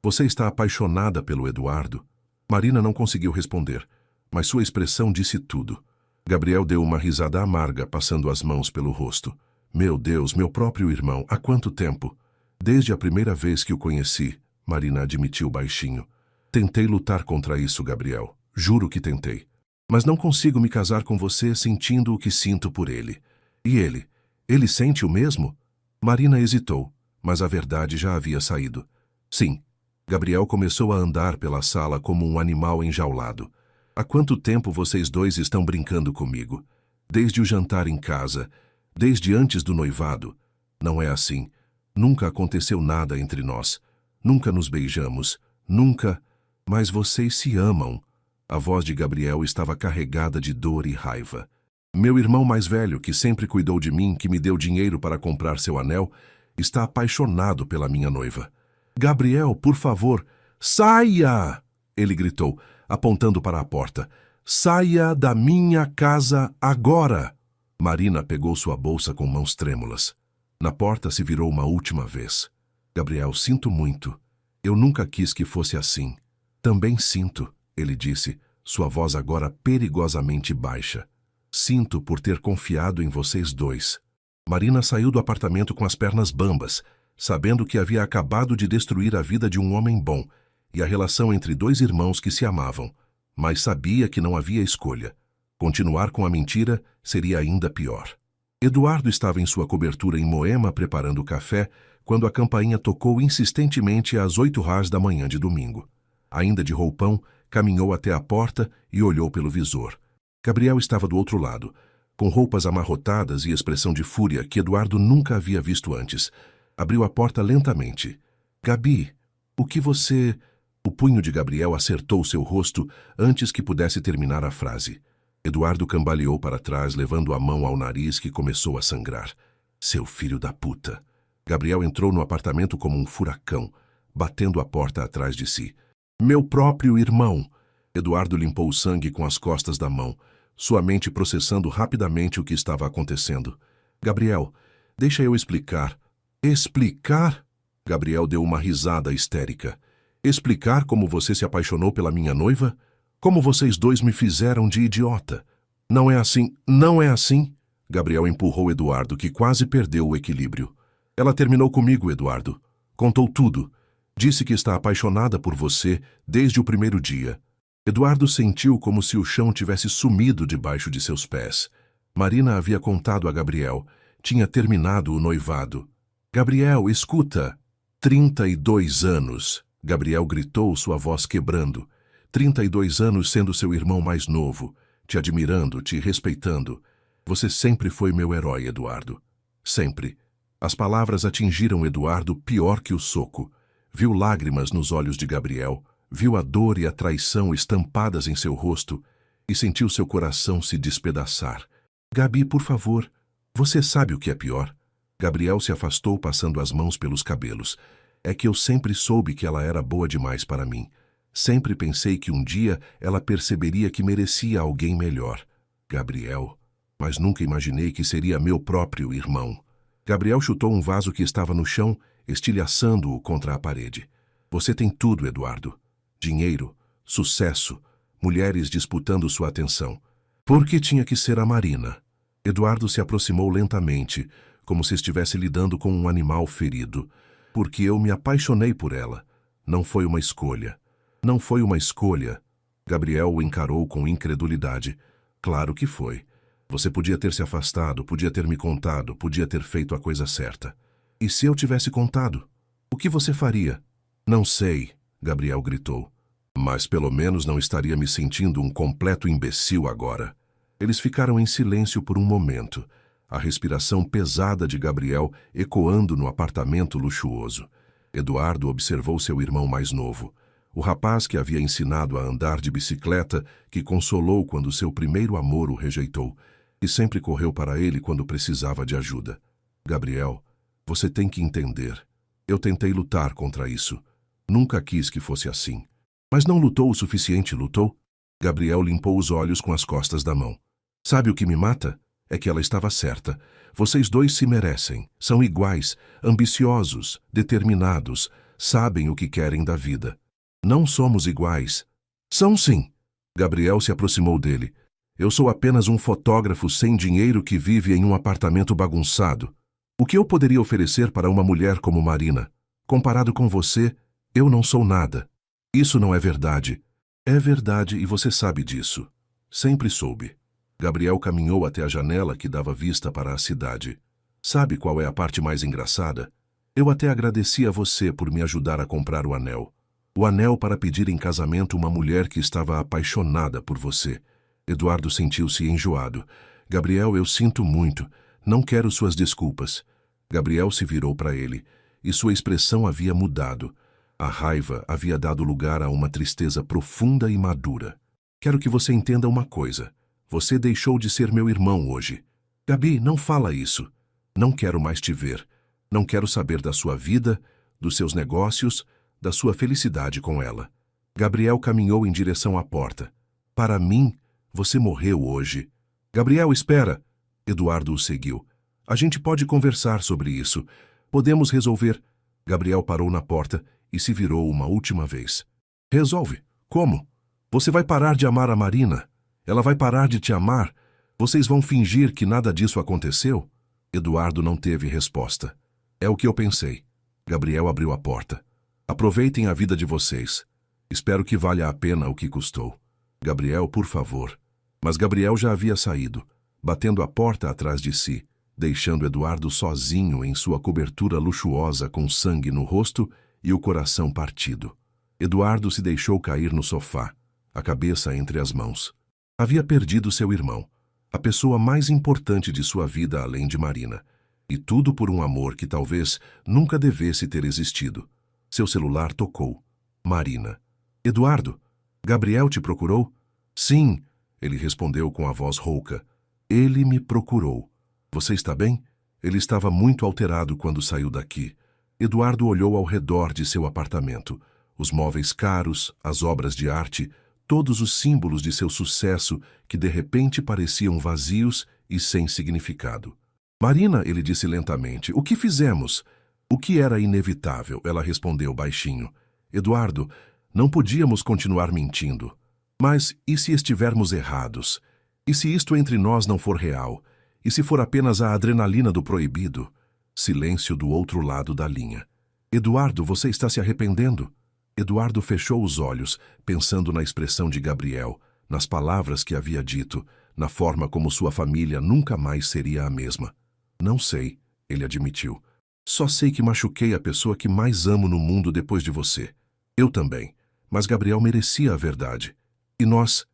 Você está apaixonada pelo Eduardo? Marina não conseguiu responder, mas sua expressão disse tudo. Gabriel deu uma risada amarga, passando as mãos pelo rosto. Meu Deus, meu próprio irmão, há quanto tempo? Desde a primeira vez que o conheci, Marina admitiu baixinho. Tentei lutar contra isso, Gabriel. Juro que tentei. Mas não consigo me casar com você sentindo o que sinto por ele. E ele? Ele sente o mesmo? Marina hesitou, mas a verdade já havia saído. Sim. Gabriel começou a andar pela sala como um animal enjaulado. Há quanto tempo vocês dois estão brincando comigo? Desde o jantar em casa, desde antes do noivado. Não é assim. Nunca aconteceu nada entre nós. Nunca nos beijamos. Nunca. Mas vocês se amam. A voz de Gabriel estava carregada de dor e raiva. Meu irmão mais velho, que sempre cuidou de mim, que me deu dinheiro para comprar seu anel, está apaixonado pela minha noiva. Gabriel, por favor, saia! Ele gritou, apontando para a porta. Saia da minha casa agora! Marina pegou sua bolsa com mãos trêmulas. Na porta se virou uma última vez. Gabriel, sinto muito. Eu nunca quis que fosse assim. Também sinto, ele disse, sua voz agora perigosamente baixa. Sinto por ter confiado em vocês dois. Marina saiu do apartamento com as pernas bambas, sabendo que havia acabado de destruir a vida de um homem bom e a relação entre dois irmãos que se amavam, mas sabia que não havia escolha. Continuar com a mentira seria ainda pior. Eduardo estava em sua cobertura em Moema preparando o café quando a campainha tocou insistentemente às 8h da manhã de domingo. Ainda de roupão, caminhou até a porta e olhou pelo visor. Gabriel estava do outro lado, com roupas amarrotadas e expressão de fúria que Eduardo nunca havia visto antes. Abriu a porta lentamente. Gabi, o que você... O punho de Gabriel acertou seu rosto antes que pudesse terminar a frase. Eduardo cambaleou para trás, levando a mão ao nariz que começou a sangrar. Seu filho da puta. Gabriel entrou no apartamento como um furacão, batendo a porta atrás de si. Meu próprio irmão. Eduardo limpou o sangue com as costas da mão, sua mente processando rapidamente o que estava acontecendo. Gabriel, deixa eu explicar. Explicar? Gabriel deu uma risada histérica. Explicar como você se apaixonou pela minha noiva? Como vocês dois me fizeram de idiota? Não é assim, não é assim. Gabriel empurrou Eduardo, que quase perdeu o equilíbrio. Ela terminou comigo, Eduardo. Contou tudo. Disse que está apaixonada por você desde o primeiro dia. Eduardo sentiu como se o chão tivesse sumido debaixo de seus pés. Marina havia contado a Gabriel. Tinha terminado o noivado. Gabriel, escuta. 32 anos. Gabriel gritou, sua voz quebrando. 32 anos sendo seu irmão mais novo, te admirando, te respeitando. Você sempre foi meu herói, Eduardo. Sempre. As palavras atingiram Eduardo pior que o soco. Viu lágrimas nos olhos de Gabriel, viu a dor e a traição estampadas em seu rosto e sentiu seu coração se despedaçar. Gabi, por favor, você sabe o que é pior? Gabriel se afastou, passando as mãos pelos cabelos. É que eu sempre soube que ela era boa demais para mim. Sempre pensei que um dia ela perceberia que merecia alguém melhor. Gabriel. Mas nunca imaginei que seria meu próprio irmão. Gabriel chutou um vaso que estava no chão, estilhaçando-o contra a parede. Você tem tudo, Eduardo. Dinheiro, sucesso, mulheres disputando sua atenção. Por que tinha que ser a Marina? Eduardo se aproximou lentamente, como se estivesse lidando com um animal ferido. Porque eu me apaixonei por ela. Não foi uma escolha. Não foi uma escolha. Gabriel o encarou com incredulidade. Claro que foi. Você podia ter se afastado, podia ter me contado, podia ter feito a coisa certa. E se eu tivesse contado? O que você faria? Não sei, Gabriel gritou. Mas pelo menos não estaria me sentindo um completo imbecil agora. Eles ficaram em silêncio por um momento, a respiração pesada de Gabriel ecoando no apartamento luxuoso. Eduardo observou seu irmão mais novo, o rapaz que havia ensinado a andar de bicicleta, que consolou quando seu primeiro amor o rejeitou, e sempre correu para ele quando precisava de ajuda. Gabriel, você tem que entender. Eu tentei lutar contra isso. Nunca quis que fosse assim. Mas não lutou o suficiente, lutou? Gabriel limpou os olhos com as costas da mão. Sabe o que me mata? É que ela estava certa. Vocês dois se merecem. São iguais, ambiciosos, determinados. sabem o que querem da vida. Não somos iguais. São sim. Gabriel se aproximou dele. Eu sou apenas um fotógrafo sem dinheiro que vive em um apartamento bagunçado. O que eu poderia oferecer para uma mulher como Marina? Comparado com você, eu não sou nada. Isso não é verdade. É verdade e você sabe disso. Sempre soube. Gabriel caminhou até a janela que dava vista para a cidade. Sabe qual é a parte mais engraçada? Eu até agradeci a você por me ajudar a comprar o anel. O anel para pedir em casamento uma mulher que estava apaixonada por você. Eduardo sentiu-se enjoado. Gabriel, eu sinto muito. Não quero suas desculpas. Gabriel se virou para ele, e sua expressão havia mudado. A raiva havia dado lugar a uma tristeza profunda e madura. Quero que você entenda uma coisa. Você deixou de ser meu irmão hoje. Gabi, não fala isso. Não quero mais te ver. Não quero saber da sua vida, dos seus negócios, da sua felicidade com ela. Gabriel caminhou em direção à porta. Para mim, você morreu hoje. Gabriel, espera. Eduardo o seguiu. A gente pode conversar sobre isso. Podemos resolver. Gabriel parou na porta e se virou uma última vez. Resolve? Como? Você vai parar de amar a Marina? Ela vai parar de te amar? Vocês vão fingir que nada disso aconteceu? Eduardo não teve resposta. É o que eu pensei. Gabriel abriu a porta. Aproveitem a vida de vocês. Espero que valha a pena o que custou. Gabriel, por favor. Mas Gabriel já havia saído, batendo a porta atrás de si, deixando Eduardo sozinho em sua cobertura luxuosa com sangue no rosto e o coração partido. Eduardo se deixou cair no sofá, a cabeça entre as mãos. Havia perdido seu irmão, a pessoa mais importante de sua vida além de Marina. E tudo por um amor que talvez nunca devesse ter existido. Seu celular tocou. Marina. Eduardo, Gabriel te procurou? Sim, ele respondeu com a voz rouca. Ele me procurou. Você está bem? Ele estava muito alterado quando saiu daqui. Eduardo olhou ao redor de seu apartamento. Os móveis caros, as obras de arte, todos os símbolos de seu sucesso que de repente pareciam vazios e sem significado. Marina, ele disse lentamente, o que fizemos? O que era inevitável, ela respondeu baixinho. Eduardo, não podíamos continuar mentindo. Mas e se estivermos errados? E se isto entre nós não for real? E se for apenas a adrenalina do proibido? Silêncio do outro lado da linha. Eduardo, você está se arrependendo? Eduardo fechou os olhos, pensando na expressão de Gabriel, nas palavras que havia dito, na forma como sua família nunca mais seria a mesma. Não sei, ele admitiu. Só sei que machuquei a pessoa que mais amo no mundo depois de você. Eu também. Mas Gabriel merecia a verdade. E nós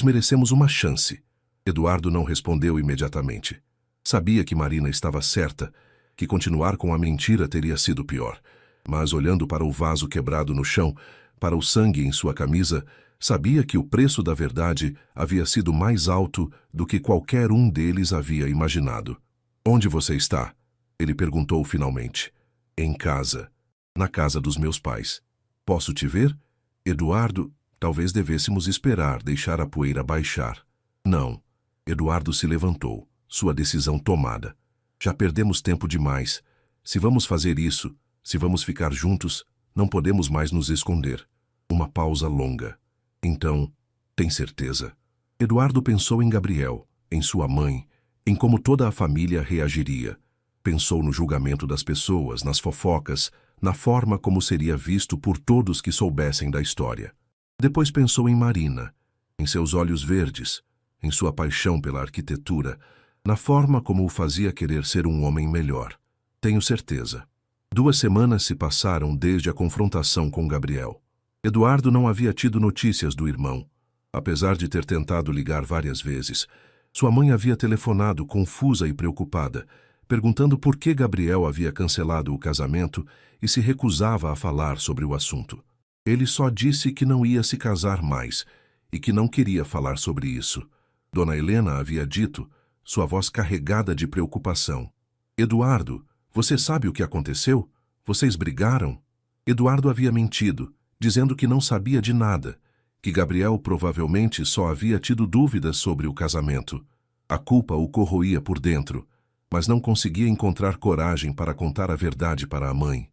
merecemos uma chance. Eduardo não respondeu imediatamente. Sabia que Marina estava certa, que continuar com a mentira teria sido pior. Mas olhando para o vaso quebrado no chão, para o sangue em sua camisa, sabia que o preço da verdade havia sido mais alto do que qualquer um deles havia imaginado. Onde você está? Ele perguntou finalmente. Em casa. Na casa dos meus pais. Posso te ver? Eduardo, talvez devêssemos esperar, deixar a poeira baixar. Não. Eduardo se levantou, sua decisão tomada. Já perdemos tempo demais. Se vamos fazer isso, se vamos ficar juntos, não podemos mais nos esconder. Uma pausa longa. Então, tem certeza? Eduardo pensou em Gabriel, em sua mãe, em como toda a família reagiria. Pensou no julgamento das pessoas, nas fofocas, na forma como seria visto por todos que soubessem da história. Depois pensou em Marina, em seus olhos verdes, em sua paixão pela arquitetura, na forma como o fazia querer ser um homem melhor. Tenho certeza. 2 semanas se passaram desde a confrontação com Gabriel. Eduardo não havia tido notícias do irmão. Apesar de ter tentado ligar várias vezes, sua mãe havia telefonado confusa e preocupada, perguntando por que Gabriel havia cancelado o casamento e se recusava a falar sobre o assunto. Ele só disse que não ia se casar mais e que não queria falar sobre isso. Dona Helena havia dito, sua voz carregada de preocupação. Eduardo, você sabe o que aconteceu? Vocês brigaram? Eduardo havia mentido, dizendo que não sabia de nada, que Gabriel provavelmente só havia tido dúvidas sobre o casamento. A culpa o corroía por dentro, mas não conseguia encontrar coragem para contar a verdade para a mãe.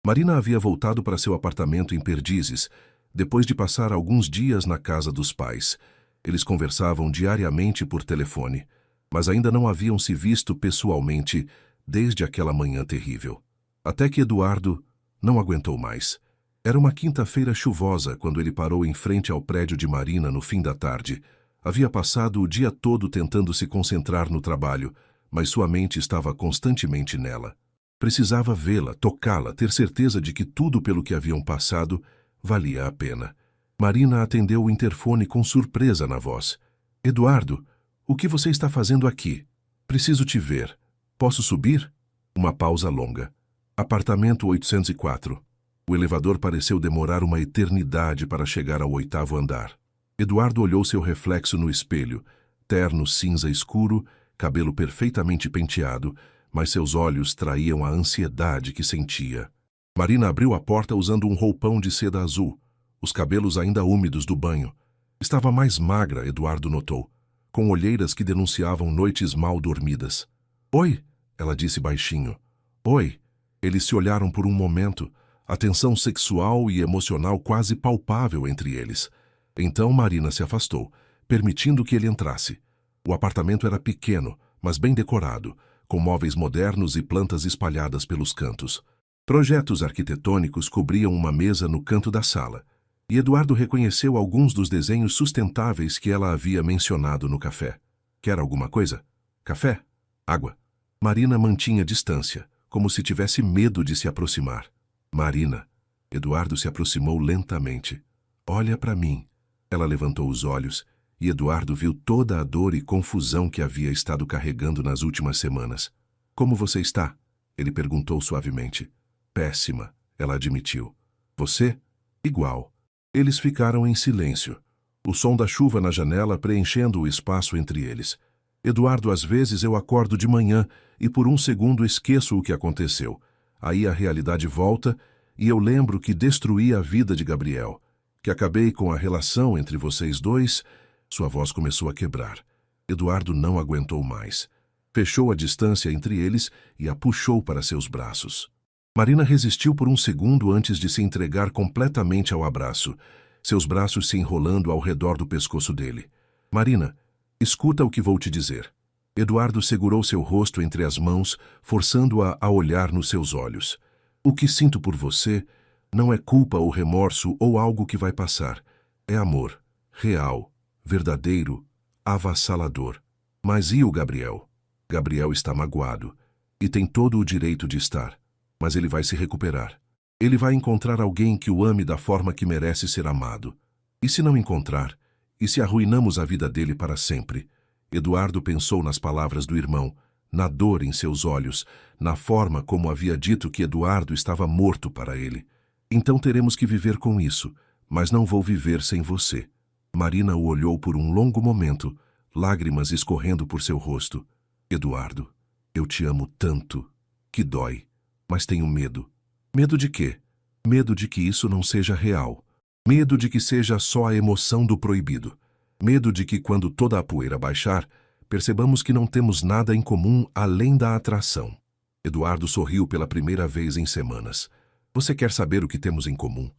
Marina havia voltado para seu apartamento em Perdizes, depois de passar alguns dias na casa dos pais. Eles conversavam diariamente por telefone, mas ainda não haviam se visto pessoalmente desde aquela manhã terrível. Até que Eduardo não aguentou mais. Era uma quinta-feira chuvosa quando ele parou em frente ao prédio de Marina no fim da tarde. Havia passado o dia todo tentando se concentrar no trabalho, mas sua mente estava constantemente nela. Precisava vê-la, tocá-la, ter certeza de que tudo pelo que haviam passado valia a pena. Marina atendeu o interfone com surpresa na voz. Eduardo, o que você está fazendo aqui? Preciso te ver. Posso subir? Uma pausa longa. Apartamento 804. O elevador pareceu demorar uma eternidade para chegar ao 8º andar. Eduardo olhou seu reflexo no espelho, terno cinza escuro, cabelo perfeitamente penteado, mas seus olhos traíam a ansiedade que sentia. Marina abriu a porta usando um roupão de seda azul, os cabelos ainda úmidos do banho. Estava mais magra, Eduardo notou, com olheiras que denunciavam noites mal dormidas. Oi, ela disse baixinho. Oi. Eles se olharam por um momento, a tensão sexual e emocional quase palpável entre eles. Então Marina se afastou, permitindo que ele entrasse. O apartamento era pequeno, mas bem decorado, com móveis modernos e plantas espalhadas pelos cantos. Projetos arquitetônicos cobriam uma mesa no canto da sala, e Eduardo reconheceu alguns dos desenhos sustentáveis que ela havia mencionado no café. Quer alguma coisa? Café? Água? Marina mantinha distância, como se tivesse medo de se aproximar. Marina. Eduardo se aproximou lentamente. Olha para mim. Ela levantou os olhos, e Eduardo viu toda a dor e confusão que havia estado carregando nas últimas semanas. Como você está? Ele perguntou suavemente. Péssima, ela admitiu. Você? Igual. Eles ficaram em silêncio, o som da chuva na janela preenchendo o espaço entre eles. Eduardo, às vezes eu acordo de manhã e por um segundo esqueço o que aconteceu. Aí a realidade volta e eu lembro que destruí a vida de Gabriel, que acabei com a relação entre vocês dois. Sua voz começou a quebrar. Eduardo não aguentou mais. Fechou a distância entre eles e a puxou para seus braços. Marina resistiu por um segundo antes de se entregar completamente ao abraço, seus braços se enrolando ao redor do pescoço dele. Marina, escuta o que vou te dizer. Eduardo segurou seu rosto entre as mãos, forçando-a a olhar nos seus olhos. O que sinto por você não é culpa ou remorso ou algo que vai passar. É amor, real, verdadeiro, avassalador. Mas e o Gabriel? Gabriel está magoado e tem todo o direito de estar. Mas ele vai se recuperar. Ele vai encontrar alguém que o ame da forma que merece ser amado. E se não encontrar? E se arruinamos a vida dele para sempre? Eduardo pensou nas palavras do irmão, na dor em seus olhos, na forma como havia dito que Eduardo estava morto para ele. Então teremos que viver com isso, mas não vou viver sem você. Marina o olhou por um longo momento, lágrimas escorrendo por seu rosto. Eduardo, eu te amo tanto, que dói. Mas tenho medo. Medo de quê? Medo de que isso não seja real. Medo de que seja só a emoção do proibido. Medo de que, quando toda a poeira baixar, percebamos que não temos nada em comum além da atração. Eduardo sorriu pela primeira vez em semanas. Você quer saber o que temos em comum?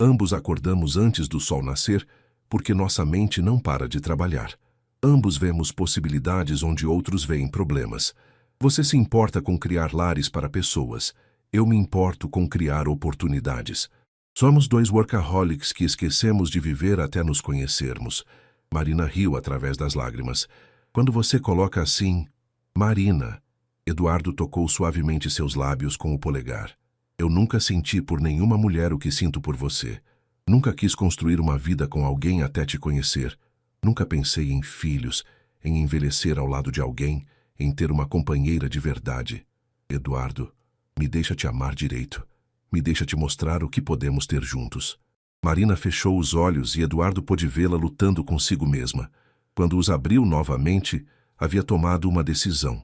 Ambos acordamos antes do sol nascer, porque nossa mente não para de trabalhar. Ambos vemos possibilidades onde outros veem problemas. Você se importa com criar lares para pessoas. Eu me importo com criar oportunidades. Somos dois workaholics que esquecemos de viver até nos conhecermos. Marina riu através das lágrimas. Quando você coloca assim... Marina. Eduardo tocou suavemente seus lábios com o polegar. Eu nunca senti por nenhuma mulher o que sinto por você. Nunca quis construir uma vida com alguém até te conhecer. Nunca pensei em filhos, em envelhecer ao lado de alguém, em ter uma companheira de verdade. Eduardo, me deixa te amar direito. Me deixa te mostrar o que podemos ter juntos. Marina fechou os olhos e Eduardo pôde vê-la lutando consigo mesma. Quando os abriu novamente, havia tomado uma decisão.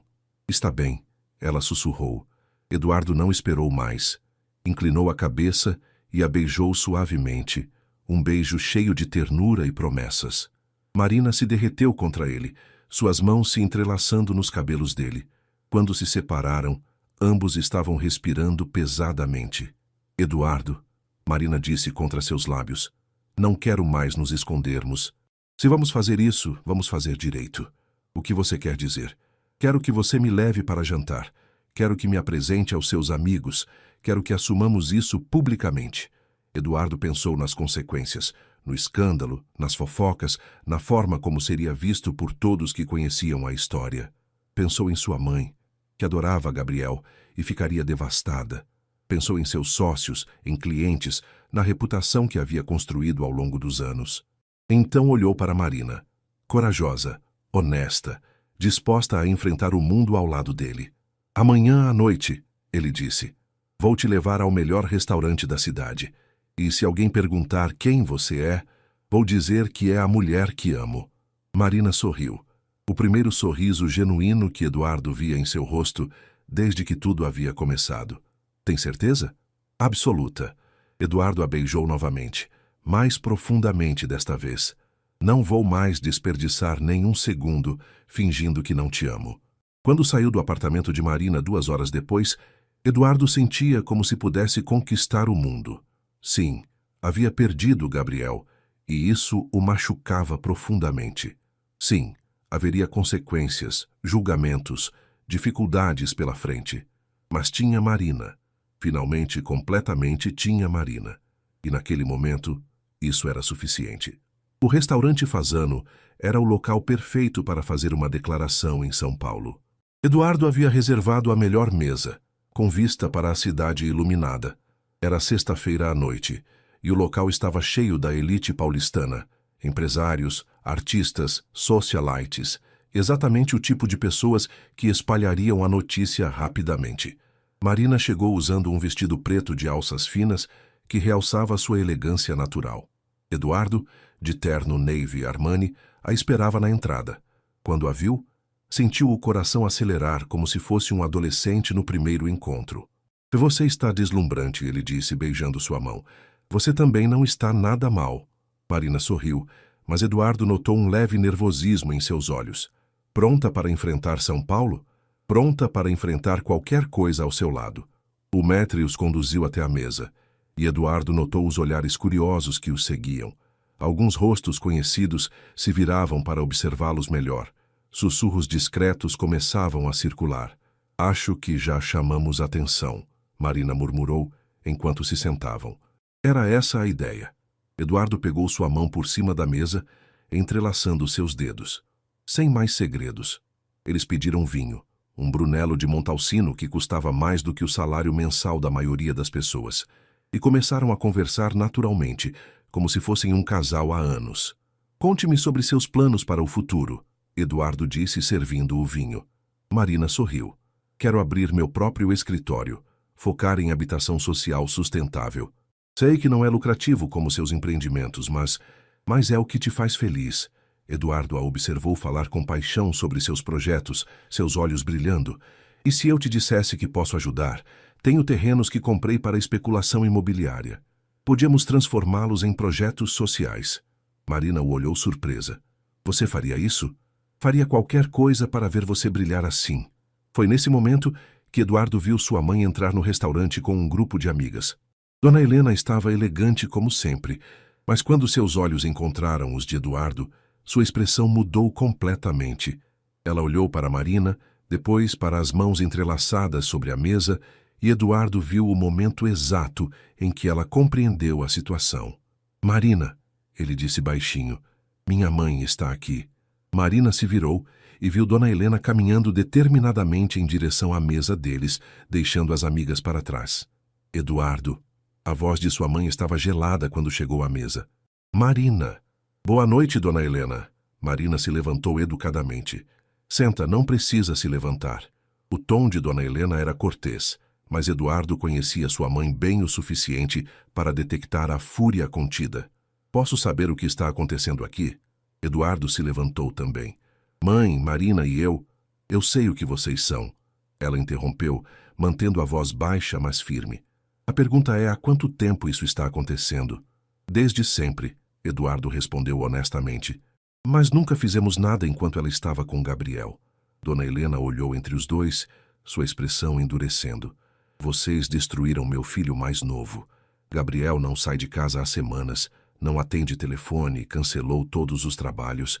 Está bem, ela sussurrou. Eduardo não esperou mais. Inclinou a cabeça e a beijou suavemente, um beijo cheio de ternura e promessas. Marina se derreteu contra ele, suas mãos se entrelaçando nos cabelos dele. Quando se separaram, ambos estavam respirando pesadamente. Eduardo, Marina disse contra seus lábios, não quero mais nos escondermos. Se vamos fazer isso, vamos fazer direito. O que você quer dizer? Quero que você me leve para jantar. Quero que me apresente aos seus amigos. Quero que assumamos isso publicamente. Eduardo pensou nas consequências, no escândalo, nas fofocas, na forma como seria visto por todos que conheciam a história. Pensou em sua mãe, que adorava Gabriel e ficaria devastada. Pensou em seus sócios, em clientes, na reputação que havia construído ao longo dos anos. Então olhou para Marina, corajosa, honesta, disposta a enfrentar o mundo ao lado dele. Amanhã à noite, ele disse, vou te levar ao melhor restaurante da cidade. E se alguém perguntar quem você é, vou dizer que é a mulher que amo. Marina sorriu. O primeiro sorriso genuíno que Eduardo via em seu rosto desde que tudo havia começado. Tem certeza? Absoluta. Eduardo a beijou novamente, mais profundamente desta vez. Não vou mais desperdiçar nenhum segundo fingindo que não te amo. Quando saiu do apartamento de Marina 2 horas depois, Eduardo sentia como se pudesse conquistar o mundo. Sim, havia perdido Gabriel, e isso o machucava profundamente. Sim, haveria consequências, julgamentos, dificuldades pela frente. Mas tinha Marina. Finalmente, completamente tinha Marina. E naquele momento, isso era suficiente. O restaurante Fasano era o local perfeito para fazer uma declaração em São Paulo. Eduardo havia reservado a melhor mesa, com vista para a cidade iluminada. Era sexta-feira à noite, e o local estava cheio da elite paulistana, empresários, artistas, socialites, exatamente o tipo de pessoas que espalhariam a notícia rapidamente. Marina chegou usando um vestido preto de alças finas que realçava sua elegância natural. Eduardo, de terno Navy Armani, a esperava na entrada. Quando a viu, sentiu o coração acelerar como se fosse um adolescente no primeiro encontro. Você está deslumbrante, ele disse, beijando sua mão. Você também não está nada mal. Marina sorriu, mas Eduardo notou um leve nervosismo em seus olhos. Pronta para enfrentar São Paulo? Pronta para enfrentar qualquer coisa ao seu lado. O maître os conduziu até a mesa, e Eduardo notou os olhares curiosos que os seguiam. Alguns rostos conhecidos se viravam para observá-los melhor. Sussurros discretos começavam a circular. Acho que já chamamos atenção, Marina murmurou, enquanto se sentavam. Era essa a ideia. Eduardo pegou sua mão por cima da mesa, entrelaçando seus dedos. Sem mais segredos. Eles pediram vinho, um Brunello de Montalcino que custava mais do que o salário mensal da maioria das pessoas, e começaram a conversar naturalmente, como se fossem um casal há anos. Conte-me sobre seus planos para o futuro, Eduardo disse, servindo o vinho. Marina sorriu. Quero abrir meu próprio escritório, focar em habitação social sustentável. Sei que não é lucrativo como seus empreendimentos, mas é o que te faz feliz. Eduardo a observou falar com paixão sobre seus projetos, seus olhos brilhando. E se eu te dissesse que posso ajudar? Tenho terrenos que comprei para especulação imobiliária. Podíamos transformá-los em projetos sociais. Marina o olhou surpresa. Você faria isso? Faria qualquer coisa para ver você brilhar assim. Foi nesse momento que Eduardo viu sua mãe entrar no restaurante com um grupo de amigas. Dona Helena estava elegante como sempre, mas quando seus olhos encontraram os de Eduardo, sua expressão mudou completamente. Ela olhou para Marina, depois para as mãos entrelaçadas sobre a mesa, e Eduardo viu o momento exato em que ela compreendeu a situação. Marina, ele disse baixinho, minha mãe está aqui. Marina se virou e viu Dona Helena caminhando determinadamente em direção à mesa deles, deixando as amigas para trás. Eduardo. A voz de sua mãe estava gelada quando chegou à mesa. Marina. Boa noite, Dona Helena. Marina se levantou educadamente. Senta, não precisa se levantar. O tom de Dona Helena era cortês, mas Eduardo conhecia sua mãe bem o suficiente para detectar a fúria contida. Posso saber o que está acontecendo aqui? Eduardo se levantou também. Mãe, Marina e eu sei o que vocês são. Ela interrompeu, mantendo a voz baixa, mas firme. A pergunta é há quanto tempo isso está acontecendo? Desde sempre, Eduardo respondeu honestamente. Mas nunca fizemos nada enquanto ela estava com Gabriel. Dona Helena olhou entre os dois, sua expressão endurecendo. Vocês destruíram meu filho mais novo. Gabriel não sai de casa há semanas, não atende telefone, cancelou todos os trabalhos.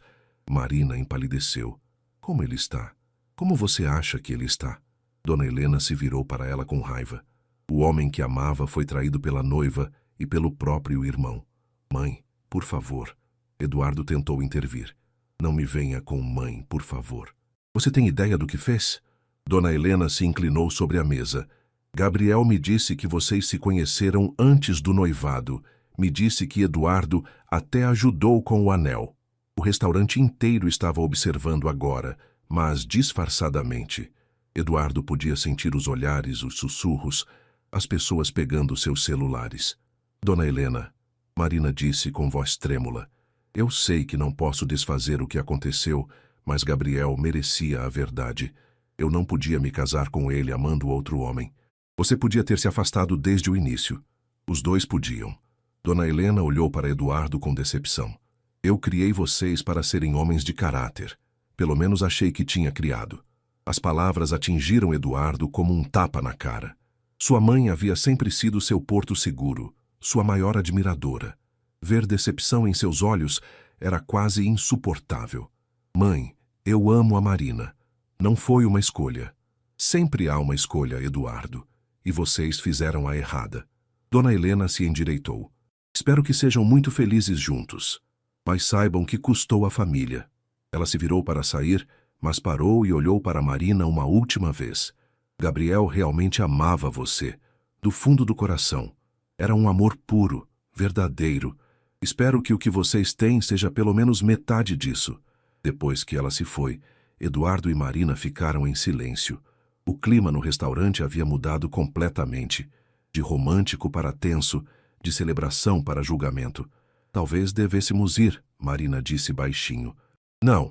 Marina empalideceu. Como ele está? Como você acha que ele está? Dona Helena se virou para ela com raiva. O homem que amava foi traído pela noiva e pelo próprio irmão. Mãe, por favor. Eduardo tentou intervir. Não me venha com mãe, por favor. Você tem ideia do que fez? Dona Helena se inclinou sobre a mesa. Gabriel me disse que vocês se conheceram antes do noivado. Me disse que Eduardo até ajudou com o anel. O restaurante inteiro estava observando agora, mas disfarçadamente. Eduardo podia sentir os olhares, os sussurros, as pessoas pegando seus celulares. Dona Helena, Marina disse com voz trêmula, eu sei que não posso desfazer o que aconteceu, mas Gabriel merecia a verdade. Eu não podia me casar com ele amando outro homem. Você podia ter se afastado desde o início. Os dois podiam. Dona Helena olhou para Eduardo com decepção. Eu criei vocês para serem homens de caráter. Pelo menos achei que tinha criado. As palavras atingiram Eduardo como um tapa na cara. Sua mãe havia sempre sido seu porto seguro, sua maior admiradora. Ver decepção em seus olhos era quase insuportável. Mãe, eu amo a Marina. Não foi uma escolha. Sempre há uma escolha, Eduardo. E vocês fizeram a errada. Dona Helena se endireitou. Espero que sejam muito felizes juntos. Mas saibam que custou à família. Ela se virou para sair, mas parou e olhou para Marina uma última vez. Gabriel realmente amava você, do fundo do coração. Era um amor puro, verdadeiro. Espero que o que vocês têm seja pelo menos metade disso. Depois que ela se foi, Eduardo e Marina ficaram em silêncio. O clima no restaurante havia mudado completamente, de romântico para tenso, de celebração para julgamento. Talvez devêssemos ir, Marina disse baixinho. Não.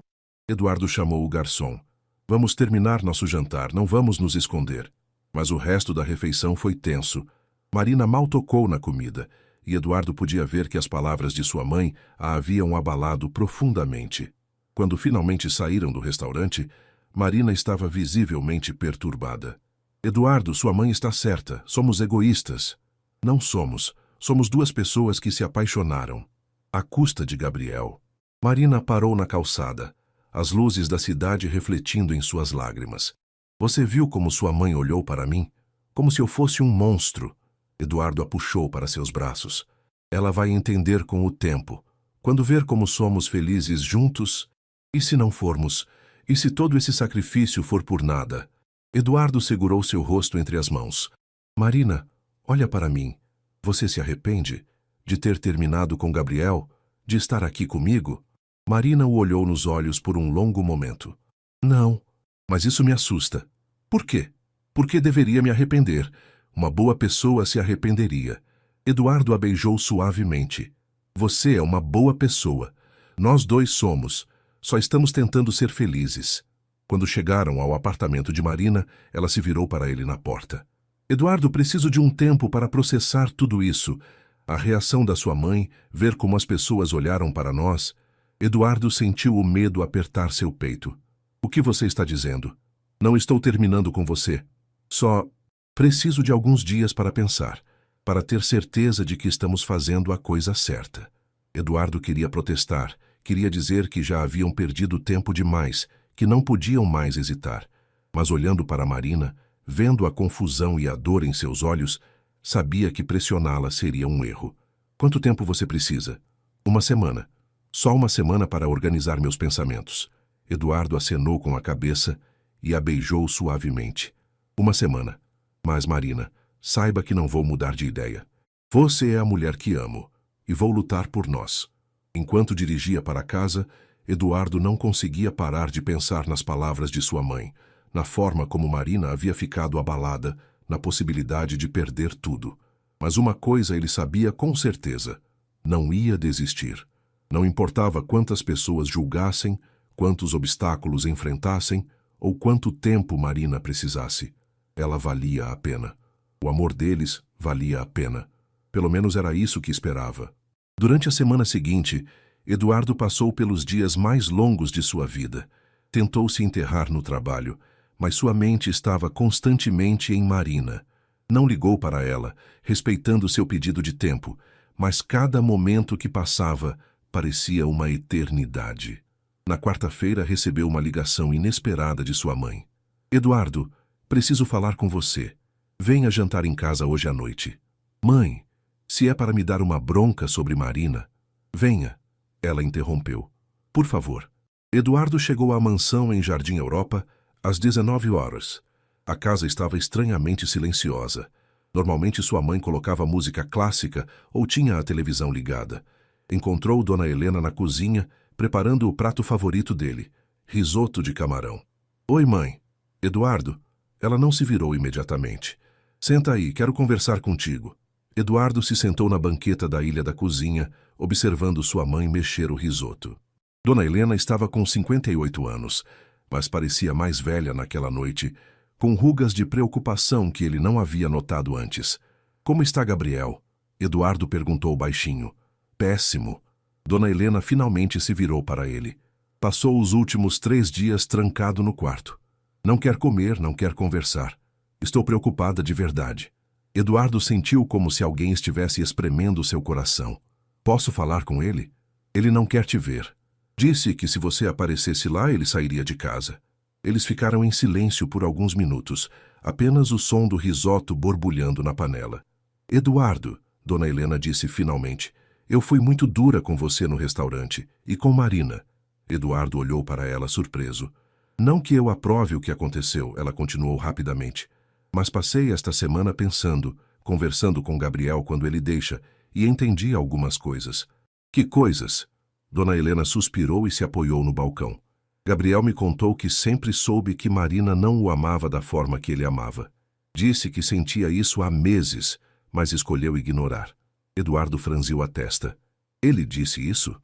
Eduardo chamou o garçom. Vamos terminar nosso jantar, não vamos nos esconder. Mas o resto da refeição foi tenso. Marina mal tocou na comida, e Eduardo podia ver que as palavras de sua mãe a haviam abalado profundamente. Quando finalmente saíram do restaurante, Marina estava visivelmente perturbada. Eduardo, sua mãe está certa. Somos egoístas. Não somos. Somos duas pessoas que se apaixonaram. À custa de Gabriel. Marina parou na calçada, as luzes da cidade refletindo em suas lágrimas. Você viu como sua mãe olhou para mim? Como se eu fosse um monstro. Eduardo a puxou para seus braços. Ela vai entender com o tempo. Quando ver como somos felizes juntos... E se não formos? E se todo esse sacrifício for por nada? Eduardo segurou seu rosto entre as mãos. Marina, olha para mim. Você se arrepende? De ter terminado com Gabriel? De estar aqui comigo? Marina o olhou nos olhos por um longo momento. Não, mas isso me assusta. Por quê? Por que deveria me arrepender? Uma boa pessoa se arrependeria. Eduardo a beijou suavemente. Você é uma boa pessoa. Nós dois somos. Só estamos tentando ser felizes. Quando chegaram ao apartamento de Marina, ela se virou para ele na porta. Eduardo, preciso de um tempo para processar tudo isso. A reação da sua mãe, ver como as pessoas olharam para nós. Eduardo sentiu o medo apertar seu peito. O que você está dizendo? Não estou terminando com você. Só preciso de alguns dias para pensar, para ter certeza de que estamos fazendo a coisa certa. Eduardo queria protestar. Queria dizer que já haviam perdido tempo demais, que não podiam mais hesitar. Mas olhando para Marina, vendo a confusão e a dor em seus olhos, sabia que pressioná-la seria um erro. Quanto tempo você precisa? Uma semana. Só uma semana para organizar meus pensamentos. Eduardo acenou com a cabeça e a beijou suavemente. Uma semana. Mas, Marina, saiba que não vou mudar de ideia. Você é a mulher que amo, e vou lutar por nós. Enquanto dirigia para casa, Eduardo não conseguia parar de pensar nas palavras de sua mãe, na forma como Marina havia ficado abalada, na possibilidade de perder tudo. Mas uma coisa ele sabia com certeza: não ia desistir. Não importava quantas pessoas julgassem, quantos obstáculos enfrentassem ou quanto tempo Marina precisasse. Ela valia a pena. O amor deles valia a pena. Pelo menos era isso que esperava. Durante a semana seguinte, Eduardo passou pelos dias mais longos de sua vida. Tentou se enterrar no trabalho, mas sua mente estava constantemente em Marina. Não ligou para ela, respeitando seu pedido de tempo, mas cada momento que passava parecia uma eternidade. Na quarta-feira recebeu uma ligação inesperada de sua mãe. Eduardo, preciso falar com você. Venha jantar em casa hoje à noite. Mãe, se é para me dar uma bronca sobre Marina, venha. Ela interrompeu. Por favor. Eduardo chegou à mansão em Jardim Europa às 19 horas. A casa estava estranhamente silenciosa. Normalmente sua mãe colocava música clássica ou tinha a televisão ligada. Encontrou Dona Helena na cozinha, preparando o prato favorito dele, risoto de camarão. Oi, mãe. Eduardo. Ela não se virou imediatamente. Senta aí, quero conversar contigo. Eduardo se sentou na banqueta da ilha da cozinha, observando sua mãe mexer o risoto. Dona Helena estava com 58 anos, mas parecia mais velha naquela noite, com rugas de preocupação que ele não havia notado antes. Como está Gabriel? Eduardo perguntou baixinho. Péssimo. Dona Helena finalmente se virou para ele. Passou os últimos 3 dias trancado no quarto. Não quer comer, não quer conversar. Estou preocupada de verdade. Eduardo sentiu como se alguém estivesse espremendo seu coração. Posso falar com ele? Ele não quer te ver. Disse que se você aparecesse lá, ele sairia de casa. Eles ficaram em silêncio por alguns minutos, apenas o som do risoto borbulhando na panela. Eduardo, Dona Helena disse finalmente, eu fui muito dura com você no restaurante e com Marina. Eduardo olhou para ela surpreso. Não que eu aprove o que aconteceu, ela continuou rapidamente. Mas passei esta semana pensando, conversando com Gabriel quando ele deixa, e entendi algumas coisas. Que coisas? Dona Helena suspirou e se apoiou no balcão. Gabriel me contou que sempre soube que Marina não o amava da forma que ele amava. Disse que sentia isso há meses, mas escolheu ignorar. Eduardo franziu a testa. Ele disse isso?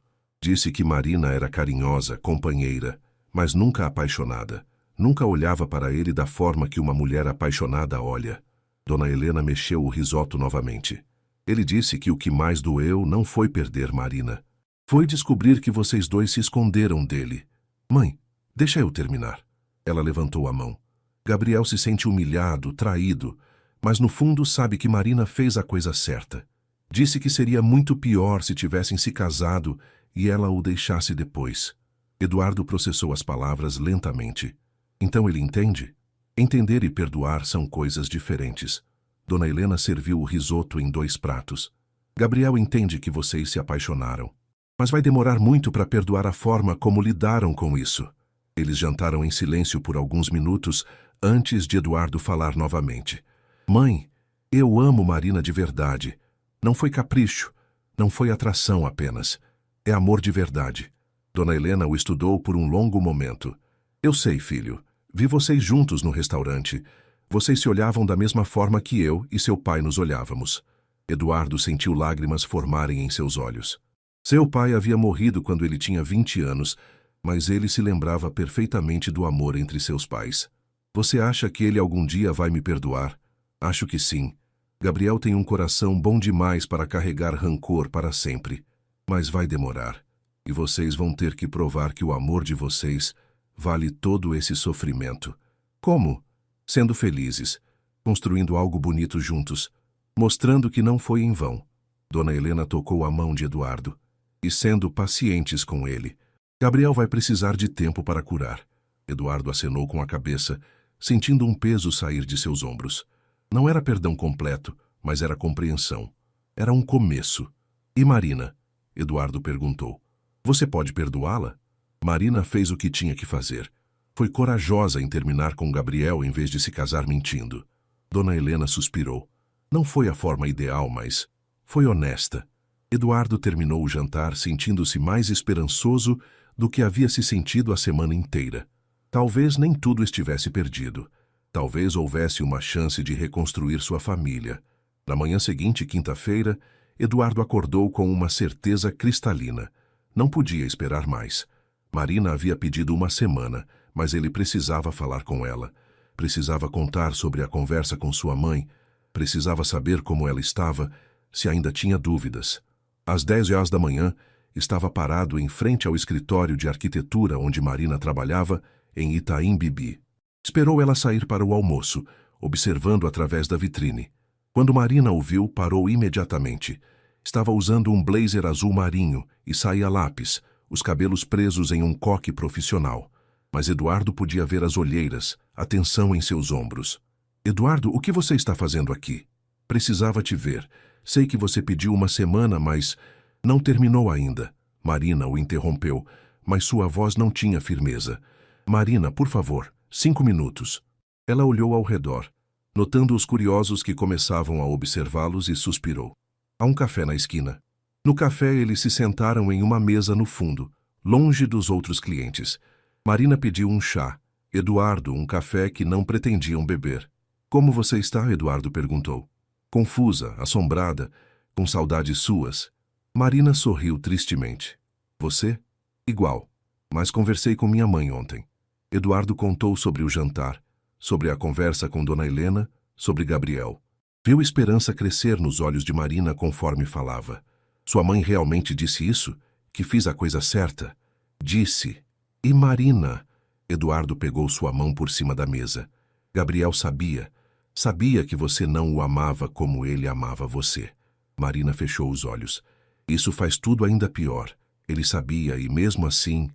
Disse que Marina era carinhosa, companheira, mas nunca apaixonada. Nunca olhava para ele da forma que uma mulher apaixonada olha. Dona Helena mexeu o risoto novamente. Ele disse que o que mais doeu não foi perder Marina. Foi descobrir que vocês dois se esconderam dele. Mãe, deixa eu terminar. Ela levantou a mão. Gabriel se sente humilhado, traído, mas no fundo sabe que Marina fez a coisa certa. Disse que seria muito pior se tivessem se casado e ela o deixasse depois. Eduardo processou as palavras lentamente. Então ele entende? Entender e perdoar são coisas diferentes. Dona Helena serviu o risoto em 2 pratos. Gabriel entende que vocês se apaixonaram. Mas vai demorar muito para perdoar a forma como lidaram com isso. Eles jantaram em silêncio por alguns minutos antes de Eduardo falar novamente. Mãe, eu amo Marina de verdade. Não foi capricho, não foi atração apenas. É amor de verdade. Dona Helena o estudou por um longo momento. Eu sei, filho. Vi vocês juntos no restaurante. Vocês se olhavam da mesma forma que eu e seu pai nos olhávamos. Eduardo sentiu lágrimas formarem em seus olhos. Seu pai havia morrido quando ele tinha 20 anos, mas ele se lembrava perfeitamente do amor entre seus pais. Você acha que ele algum dia vai me perdoar? Acho que sim. Gabriel tem um coração bom demais para carregar rancor para sempre. Mas vai demorar. E vocês vão ter que provar que o amor de vocês vale todo esse sofrimento. Como? Sendo felizes, construindo algo bonito juntos, mostrando que não foi em vão. Dona Helena tocou a mão de Eduardo. E sendo pacientes com ele. Gabriel vai precisar de tempo para curar. Eduardo acenou com a cabeça, sentindo um peso sair de seus ombros. Não era perdão completo, mas era compreensão. Era um começo. E Marina? Eduardo perguntou. Você pode perdoá-la? Marina fez o que tinha que fazer. Foi corajosa em terminar com Gabriel em vez de se casar mentindo. Dona Helena suspirou. Não foi a forma ideal, mas foi honesta. Eduardo terminou o jantar sentindo-se mais esperançoso do que havia se sentido a semana inteira. Talvez nem tudo estivesse perdido. Talvez houvesse uma chance de reconstruir sua família. Na manhã seguinte, quinta-feira, Eduardo acordou com uma certeza cristalina. Não podia esperar mais. Marina havia pedido uma semana, mas ele precisava falar com ela. Precisava contar sobre a conversa com sua mãe. Precisava saber como ela estava, se ainda tinha dúvidas. Às 10 horas da manhã, estava parado em frente ao escritório de arquitetura onde Marina trabalhava, em Itaim Bibi. Esperou ela sair para o almoço, observando através da vitrine. Quando Marina o viu, parou imediatamente. Estava usando um blazer azul marinho e saia lápis, os cabelos presos em um coque profissional. Mas Eduardo podia ver as olheiras, a tensão em seus ombros. Eduardo, o que você está fazendo aqui? Precisava te ver. Sei que você pediu uma semana, mas não terminou ainda. Marina o interrompeu, mas sua voz não tinha firmeza. Marina, por favor, 5 minutos. Ela olhou ao redor, notando os curiosos que começavam a observá-los e suspirou. Há um café na esquina. No café eles se sentaram em uma mesa no fundo, longe dos outros clientes. Marina pediu um chá. Eduardo, um café que não pretendiam beber. Como você está? Eduardo perguntou. Confusa, assombrada, com saudades suas. Marina sorriu tristemente. Você? Igual. Mas conversei com minha mãe ontem. Eduardo contou sobre o jantar, sobre a conversa com Dona Helena, sobre Gabriel. Viu esperança crescer nos olhos de Marina conforme falava. Sua mãe realmente disse isso? Que fiz a coisa certa? Disse. E Marina? Eduardo pegou sua mão por cima da mesa. Gabriel sabia. Sabia que você não o amava como ele amava você. Marina fechou os olhos. Isso faz tudo ainda pior. Ele sabia e mesmo assim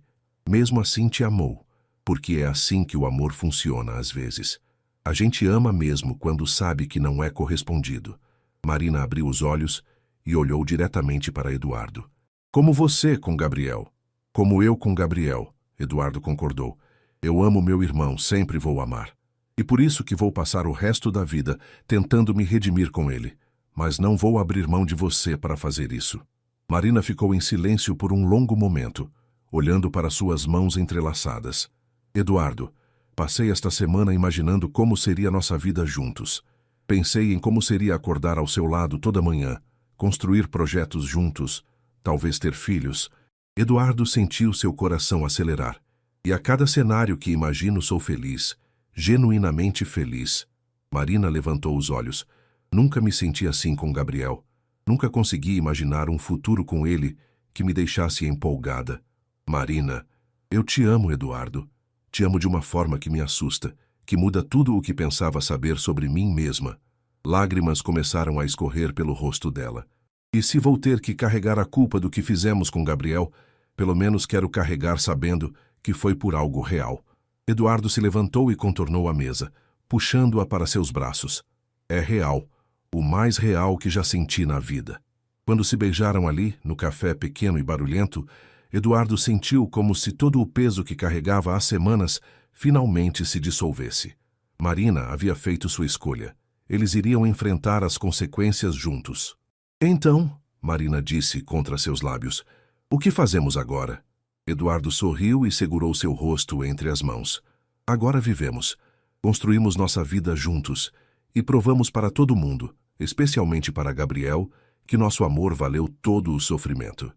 te amou. Porque é assim que o amor funciona às vezes. A gente ama mesmo quando sabe que não é correspondido. Marina abriu os olhos e olhou diretamente para Eduardo. Como você com Gabriel. Como eu com Gabriel, Eduardo concordou. Eu amo meu irmão, sempre vou amar. E por isso que vou passar o resto da vida tentando me redimir com ele. Mas não vou abrir mão de você para fazer isso. Marina ficou em silêncio por um longo momento, olhando para suas mãos entrelaçadas. Eduardo, passei esta semana imaginando como seria nossa vida juntos. Pensei em como seria acordar ao seu lado toda manhã, construir projetos juntos, talvez ter filhos. Eduardo sentiu seu coração acelerar. E a cada cenário que imagino sou feliz, genuinamente feliz. Marina levantou os olhos. Nunca me senti assim com Gabriel. Nunca consegui imaginar um futuro com ele que me deixasse empolgada. Marina, eu te amo, Eduardo. Te amo de uma forma que me assusta, que muda tudo o que pensava saber sobre mim mesma. Lágrimas começaram a escorrer pelo rosto dela. E se vou ter que carregar a culpa do que fizemos com Gabriel, pelo menos quero carregar sabendo que foi por algo real. Eduardo se levantou e contornou a mesa, puxando-a para seus braços. É real, o mais real que já senti na vida. Quando se beijaram ali, no café pequeno e barulhento, Eduardo sentiu como se todo o peso que carregava há semanas finalmente se dissolvesse. Marina havia feito sua escolha. Eles iriam enfrentar as consequências juntos. Então, Marina disse contra seus lábios, o que fazemos agora? Eduardo sorriu e segurou seu rosto entre as mãos. Agora vivemos. Construímos nossa vida juntos e provamos para todo mundo, especialmente para Gabriel, que nosso amor valeu todo o sofrimento.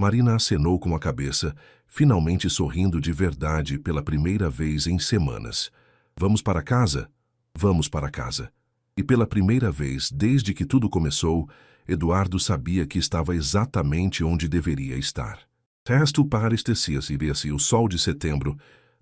Marina acenou com a cabeça, finalmente sorrindo de verdade pela primeira vez em semanas. Vamos para casa? Vamos para casa. E pela primeira vez, desde que tudo começou, Eduardo sabia que estava exatamente onde deveria estar. Resto parestecia-se o sol de setembro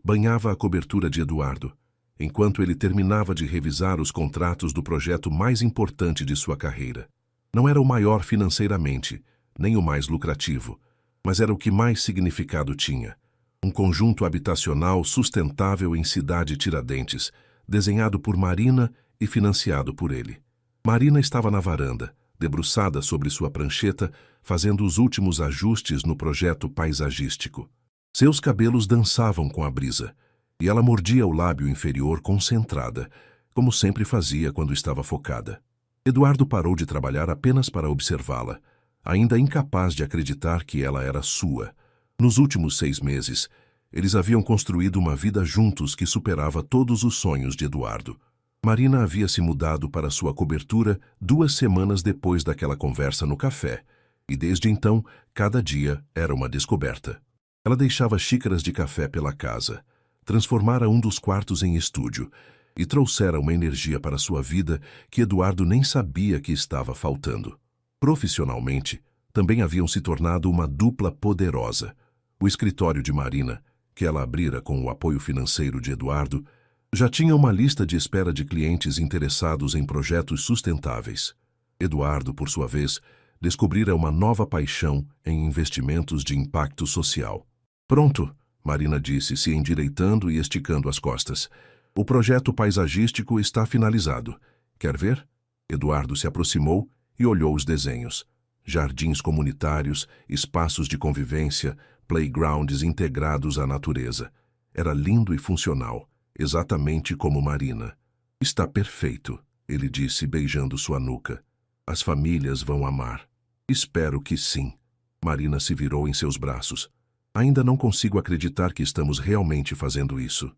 banhava a cobertura de Eduardo, enquanto ele terminava de revisar os contratos do projeto mais importante de sua carreira. Não era o maior financeiramente, nem o mais lucrativo, mas era o que mais significado tinha. Um conjunto habitacional sustentável em Cidade Tiradentes, desenhado por Marina e financiado por ele. Marina estava na varanda, debruçada sobre sua prancheta, fazendo os últimos ajustes no projeto paisagístico. Seus cabelos dançavam com a brisa, e ela mordia o lábio inferior concentrada, como sempre fazia quando estava focada. Eduardo parou de trabalhar apenas para observá-la, ainda incapaz de acreditar que ela era sua. Nos últimos 6 meses, eles haviam construído uma vida juntos que superava todos os sonhos de Eduardo. Marina havia se mudado para sua cobertura 2 semanas depois daquela conversa no café, e desde então, cada dia era uma descoberta. Ela deixava xícaras de café pela casa, transformara um dos quartos em estúdio e trouxera uma energia para sua vida que Eduardo nem sabia que estava faltando. Profissionalmente, também haviam se tornado uma dupla poderosa. O escritório de Marina, que ela abrira com o apoio financeiro de Eduardo, Já tinha uma lista de espera de clientes interessados em projetos sustentáveis. Eduardo, por sua vez, descobrira uma nova paixão em investimentos de impacto social. Pronto, Marina disse, se endireitando e esticando as costas. O projeto paisagístico está finalizado. Quer ver? Eduardo se aproximou e olhou os desenhos. Jardins comunitários, espaços de convivência, playgrounds integrados à natureza. Era lindo e funcional, exatamente como Marina. Está perfeito, ele disse, beijando sua nuca. As famílias vão amar. Espero que sim. Marina se virou em seus braços. Ainda não consigo acreditar que estamos realmente fazendo isso.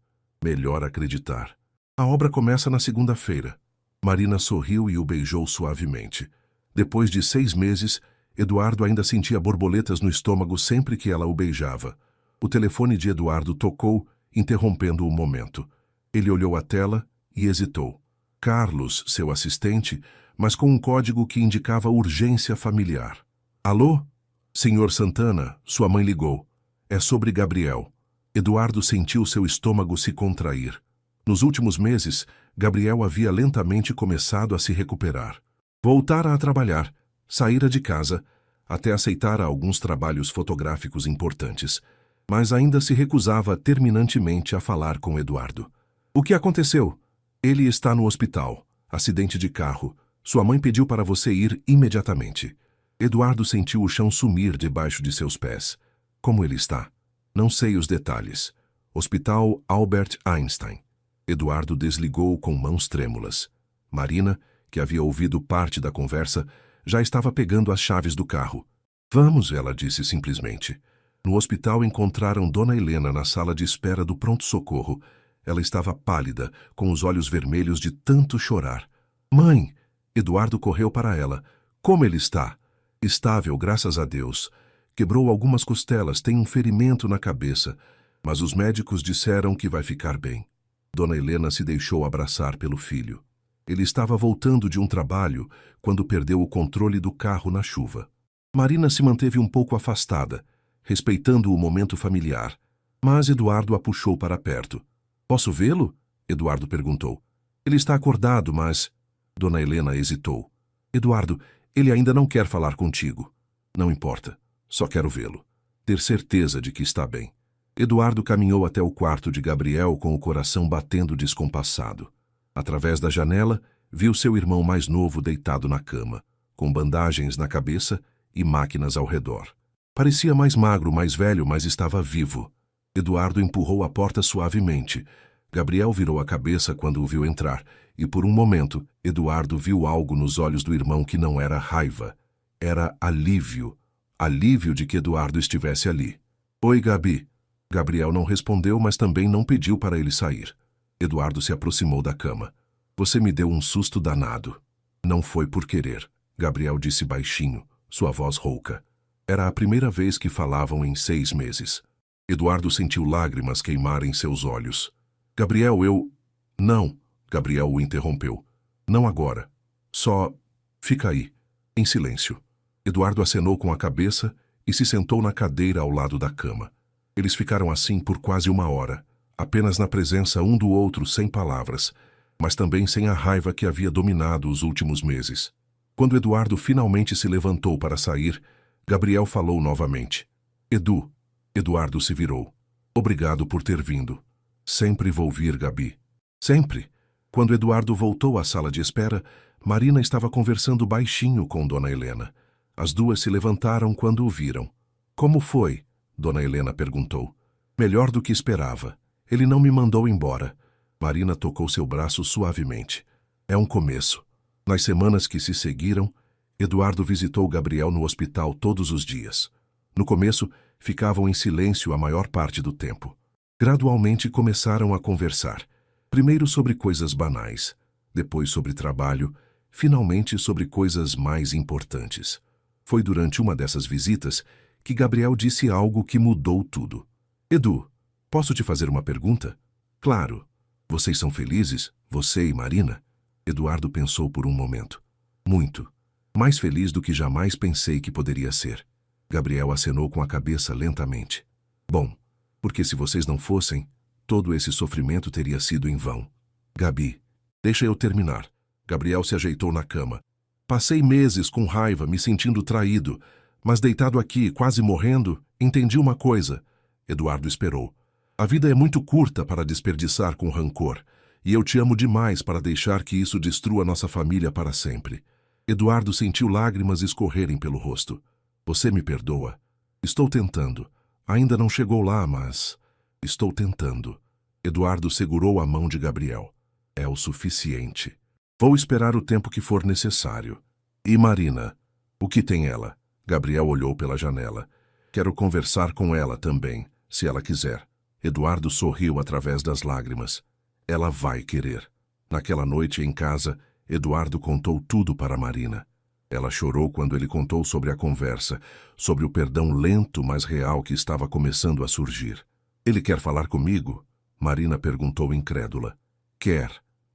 Melhor acreditar. A obra começa na segunda-feira. Marina sorriu e o beijou suavemente. Depois de 6 meses, Eduardo ainda sentia borboletas no estômago sempre que ela o beijava. O telefone de Eduardo tocou, interrompendo o momento. Ele olhou a tela e hesitou. Carlos, seu assistente, mas com um código que indicava urgência familiar. Alô? Senhor Santana, sua mãe ligou. É sobre Gabriel. Eduardo sentiu seu estômago se contrair. Nos últimos meses, Gabriel havia lentamente começado a se recuperar. Voltara a trabalhar, saíra de casa, até aceitar alguns trabalhos fotográficos importantes, mas ainda se recusava terminantemente a falar com Eduardo. O que aconteceu? Ele está no hospital. Acidente de carro. Sua mãe pediu para você ir imediatamente. Eduardo sentiu o chão sumir debaixo de seus pés. Como ele está? Não sei os detalhes. Hospital Albert Einstein. Eduardo desligou com mãos trêmulas. Marina, que havia ouvido parte da conversa, já estava pegando as chaves do carro. Vamos, ela disse simplesmente. No hospital encontraram Dona Helena na sala de espera do pronto-socorro. Ela estava pálida, com os olhos vermelhos de tanto chorar. Mãe! Eduardo correu para ela. Como ele está? Estável, graças a Deus. Quebrou algumas costelas, tem um ferimento na cabeça, mas os médicos disseram que vai ficar bem. Dona Helena se deixou abraçar pelo filho. Ele estava voltando de um trabalho quando perdeu o controle do carro na chuva. Marina se manteve um pouco afastada, respeitando o momento familiar, mas Eduardo a puxou para perto. Posso vê-lo? Eduardo perguntou. Ele está acordado, mas... Dona Helena hesitou. Eduardo, ele ainda não quer falar contigo. Não importa, só quero vê-lo. Ter certeza de que está bem. Eduardo caminhou até o quarto de Gabriel com o coração batendo descompassado. Através da janela, viu seu irmão mais novo deitado na cama, com bandagens na cabeça e máquinas ao redor. Parecia mais magro, mais velho, mas estava vivo. Eduardo empurrou a porta suavemente. Gabriel virou a cabeça quando o viu entrar, e por um momento, Eduardo viu algo nos olhos do irmão que não era raiva. Era alívio. Alívio de que Eduardo estivesse ali. Oi, Gabi. Gabriel não respondeu, mas também não pediu para ele sair. Eduardo se aproximou da cama. Você me deu um susto danado. Não foi por querer, Gabriel disse baixinho, sua voz rouca. Era a primeira vez que falavam em 6 meses. Eduardo sentiu lágrimas queimarem seus olhos. Gabriel, eu... Não, Gabriel o interrompeu. Não agora. Só... Fica aí, em silêncio. Eduardo acenou com a cabeça e se sentou na cadeira ao lado da cama. Eles ficaram assim por quase 1 hora, apenas na presença um do outro, sem palavras, mas também sem a raiva que havia dominado os últimos meses. Quando Eduardo finalmente se levantou para sair, Gabriel falou novamente. Edu. Eduardo se virou. Obrigado por ter vindo. Sempre vou vir, Gabi. Sempre. Quando Eduardo voltou à sala de espera, Marina estava conversando baixinho com Dona Helena. As duas se levantaram quando o viram. Como foi? Dona Helena perguntou. Melhor do que esperava. Ele não me mandou embora. Marina tocou seu braço suavemente. É um começo. Nas semanas que se seguiram, Eduardo visitou Gabriel no hospital todos os dias. No começo, ficavam em silêncio a maior parte do tempo. Gradualmente começaram a conversar. Primeiro sobre coisas banais, depois sobre trabalho, finalmente sobre coisas mais importantes. Foi durante uma dessas visitas que Gabriel disse algo que mudou tudo. Edu, posso te fazer uma pergunta? Claro. Vocês são felizes, você e Marina? Eduardo pensou por um momento. Muito. Mais feliz do que jamais pensei que poderia ser. Gabriel acenou com a cabeça lentamente. Bom, porque se vocês não fossem, Todo esse sofrimento teria sido em vão. Gabi, deixa eu terminar. Gabriel se ajeitou na cama. Passei meses com raiva, me sentindo traído, mas deitado aqui, quase morrendo, entendi uma coisa. Eduardo esperou. A vida é muito curta para desperdiçar com rancor, e eu te amo demais para deixar que isso destrua nossa família para sempre. Eduardo sentiu lágrimas escorrerem pelo rosto. Você me perdoa? Estou tentando. Ainda não chegou lá, mas... estou tentando. Eduardo segurou a mão de Gabriel. É o suficiente. Vou esperar o tempo que for necessário. E Marina? O que tem ela? Gabriel olhou pela janela. Quero conversar com ela também, se ela quiser. Eduardo sorriu através das lágrimas. Ela vai querer. Naquela noite em casa, Eduardo contou tudo para Marina. Ela chorou quando ele contou sobre a conversa, sobre o perdão lento, mas real que estava começando a surgir. Ele quer falar comigo? Marina perguntou incrédula. Quer.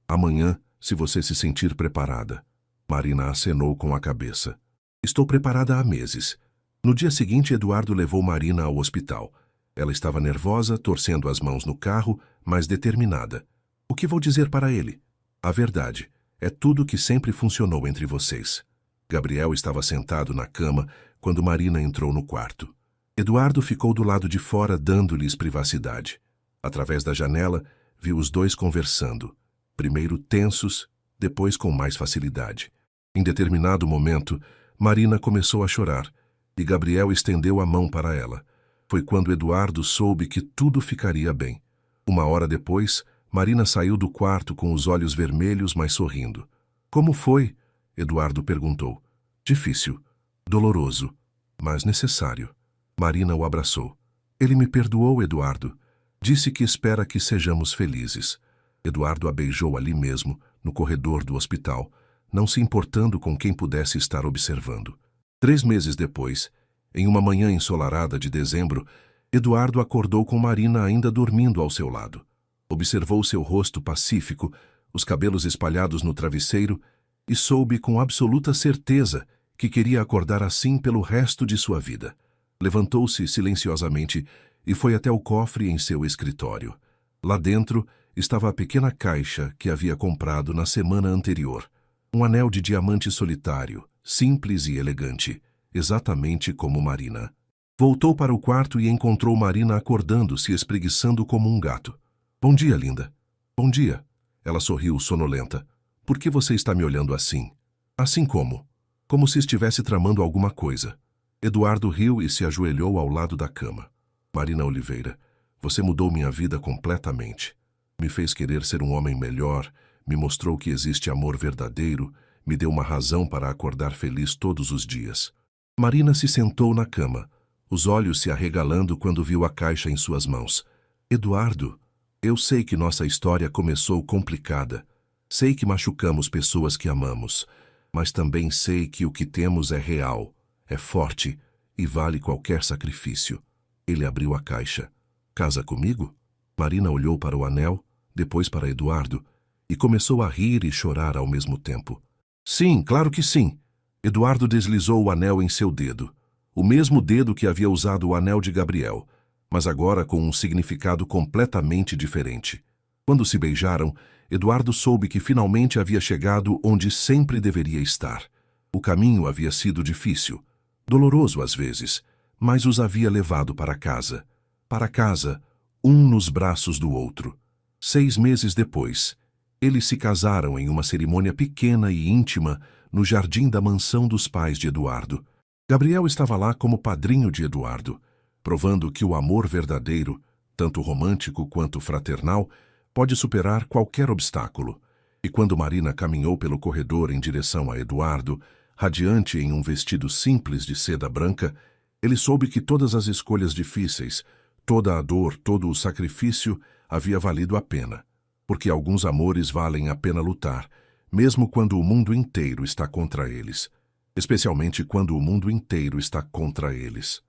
Amanhã, se você se sentir preparada. Marina acenou com a cabeça. Estou preparada há meses. No dia seguinte, Eduardo levou Marina ao hospital. Ela estava nervosa, torcendo as mãos no carro, mas determinada. O que vou dizer para ele? A verdade. É tudo que sempre funcionou entre vocês. Gabriel estava sentado na cama quando Marina entrou no quarto. Eduardo ficou do lado de fora, dando-lhes privacidade. Através da janela, viu os dois conversando. Primeiro tensos, depois com mais facilidade. Em determinado momento, Marina começou a chorar, e Gabriel estendeu a mão para ela. Foi quando Eduardo soube que tudo ficaria bem. Uma hora depois, Marina saiu do quarto com os olhos vermelhos, mas sorrindo. Como foi? Eduardo perguntou. Difícil, doloroso, mas necessário. Marina o abraçou. Ele me perdoou, Eduardo. Disse que espera que sejamos felizes. Eduardo a beijou ali mesmo, no corredor do hospital, não se importando com quem pudesse estar observando. 3 meses depois, em uma manhã ensolarada de dezembro, Eduardo acordou com Marina ainda dormindo ao seu lado. Observou seu rosto pacífico, os cabelos espalhados no travesseiro, e soube com absoluta certeza que queria acordar assim pelo resto de sua vida. Levantou-se silenciosamente e foi até o cofre em seu escritório. Lá dentro estava a pequena caixa que havia comprado na semana anterior. Um anel de diamante solitário, simples e elegante, exatamente como Marina. Voltou para o quarto e encontrou Marina acordando, se espreguiçando como um gato. Bom dia, linda. Bom dia. Ela sorriu sonolenta. Por que você está me olhando assim? Assim como? Como se estivesse tramando alguma coisa. Eduardo riu e se ajoelhou ao lado da cama. Marina Oliveira, você mudou minha vida completamente. Me fez querer ser um homem melhor, me mostrou que existe amor verdadeiro, me deu uma razão para acordar feliz todos os dias. Marina se sentou na cama, os olhos se arregalando quando viu a caixa em suas mãos. Eduardo, eu sei que nossa história começou complicada. Sei que machucamos pessoas que amamos, mas também sei que o que temos é real, é forte e vale qualquer sacrifício. Ele abriu a caixa. Casa comigo? Marina olhou para o anel, depois para Eduardo, e começou a rir e chorar ao mesmo tempo. Sim, claro que sim. Eduardo deslizou o anel em seu dedo. O mesmo dedo que havia usado o anel de Gabriel, mas agora com um significado completamente diferente. Quando se beijaram, Eduardo soube que finalmente havia chegado onde sempre deveria estar. O caminho havia sido difícil, doloroso às vezes, mas os havia levado para casa. Para casa, um nos braços do outro. 6 meses depois, eles se casaram em uma cerimônia pequena e íntima no jardim da mansão dos pais de Eduardo. Gabriel estava lá como padrinho de Eduardo, provando que o amor verdadeiro, tanto romântico quanto fraternal, pode superar qualquer obstáculo. E quando Marina caminhou pelo corredor em direção a Eduardo, radiante em um vestido simples de seda branca, ele soube que todas as escolhas difíceis, toda a dor, todo o sacrifício havia valido a pena. Porque alguns amores valem a pena lutar, mesmo quando o mundo inteiro está contra eles. Especialmente quando o mundo inteiro está contra eles.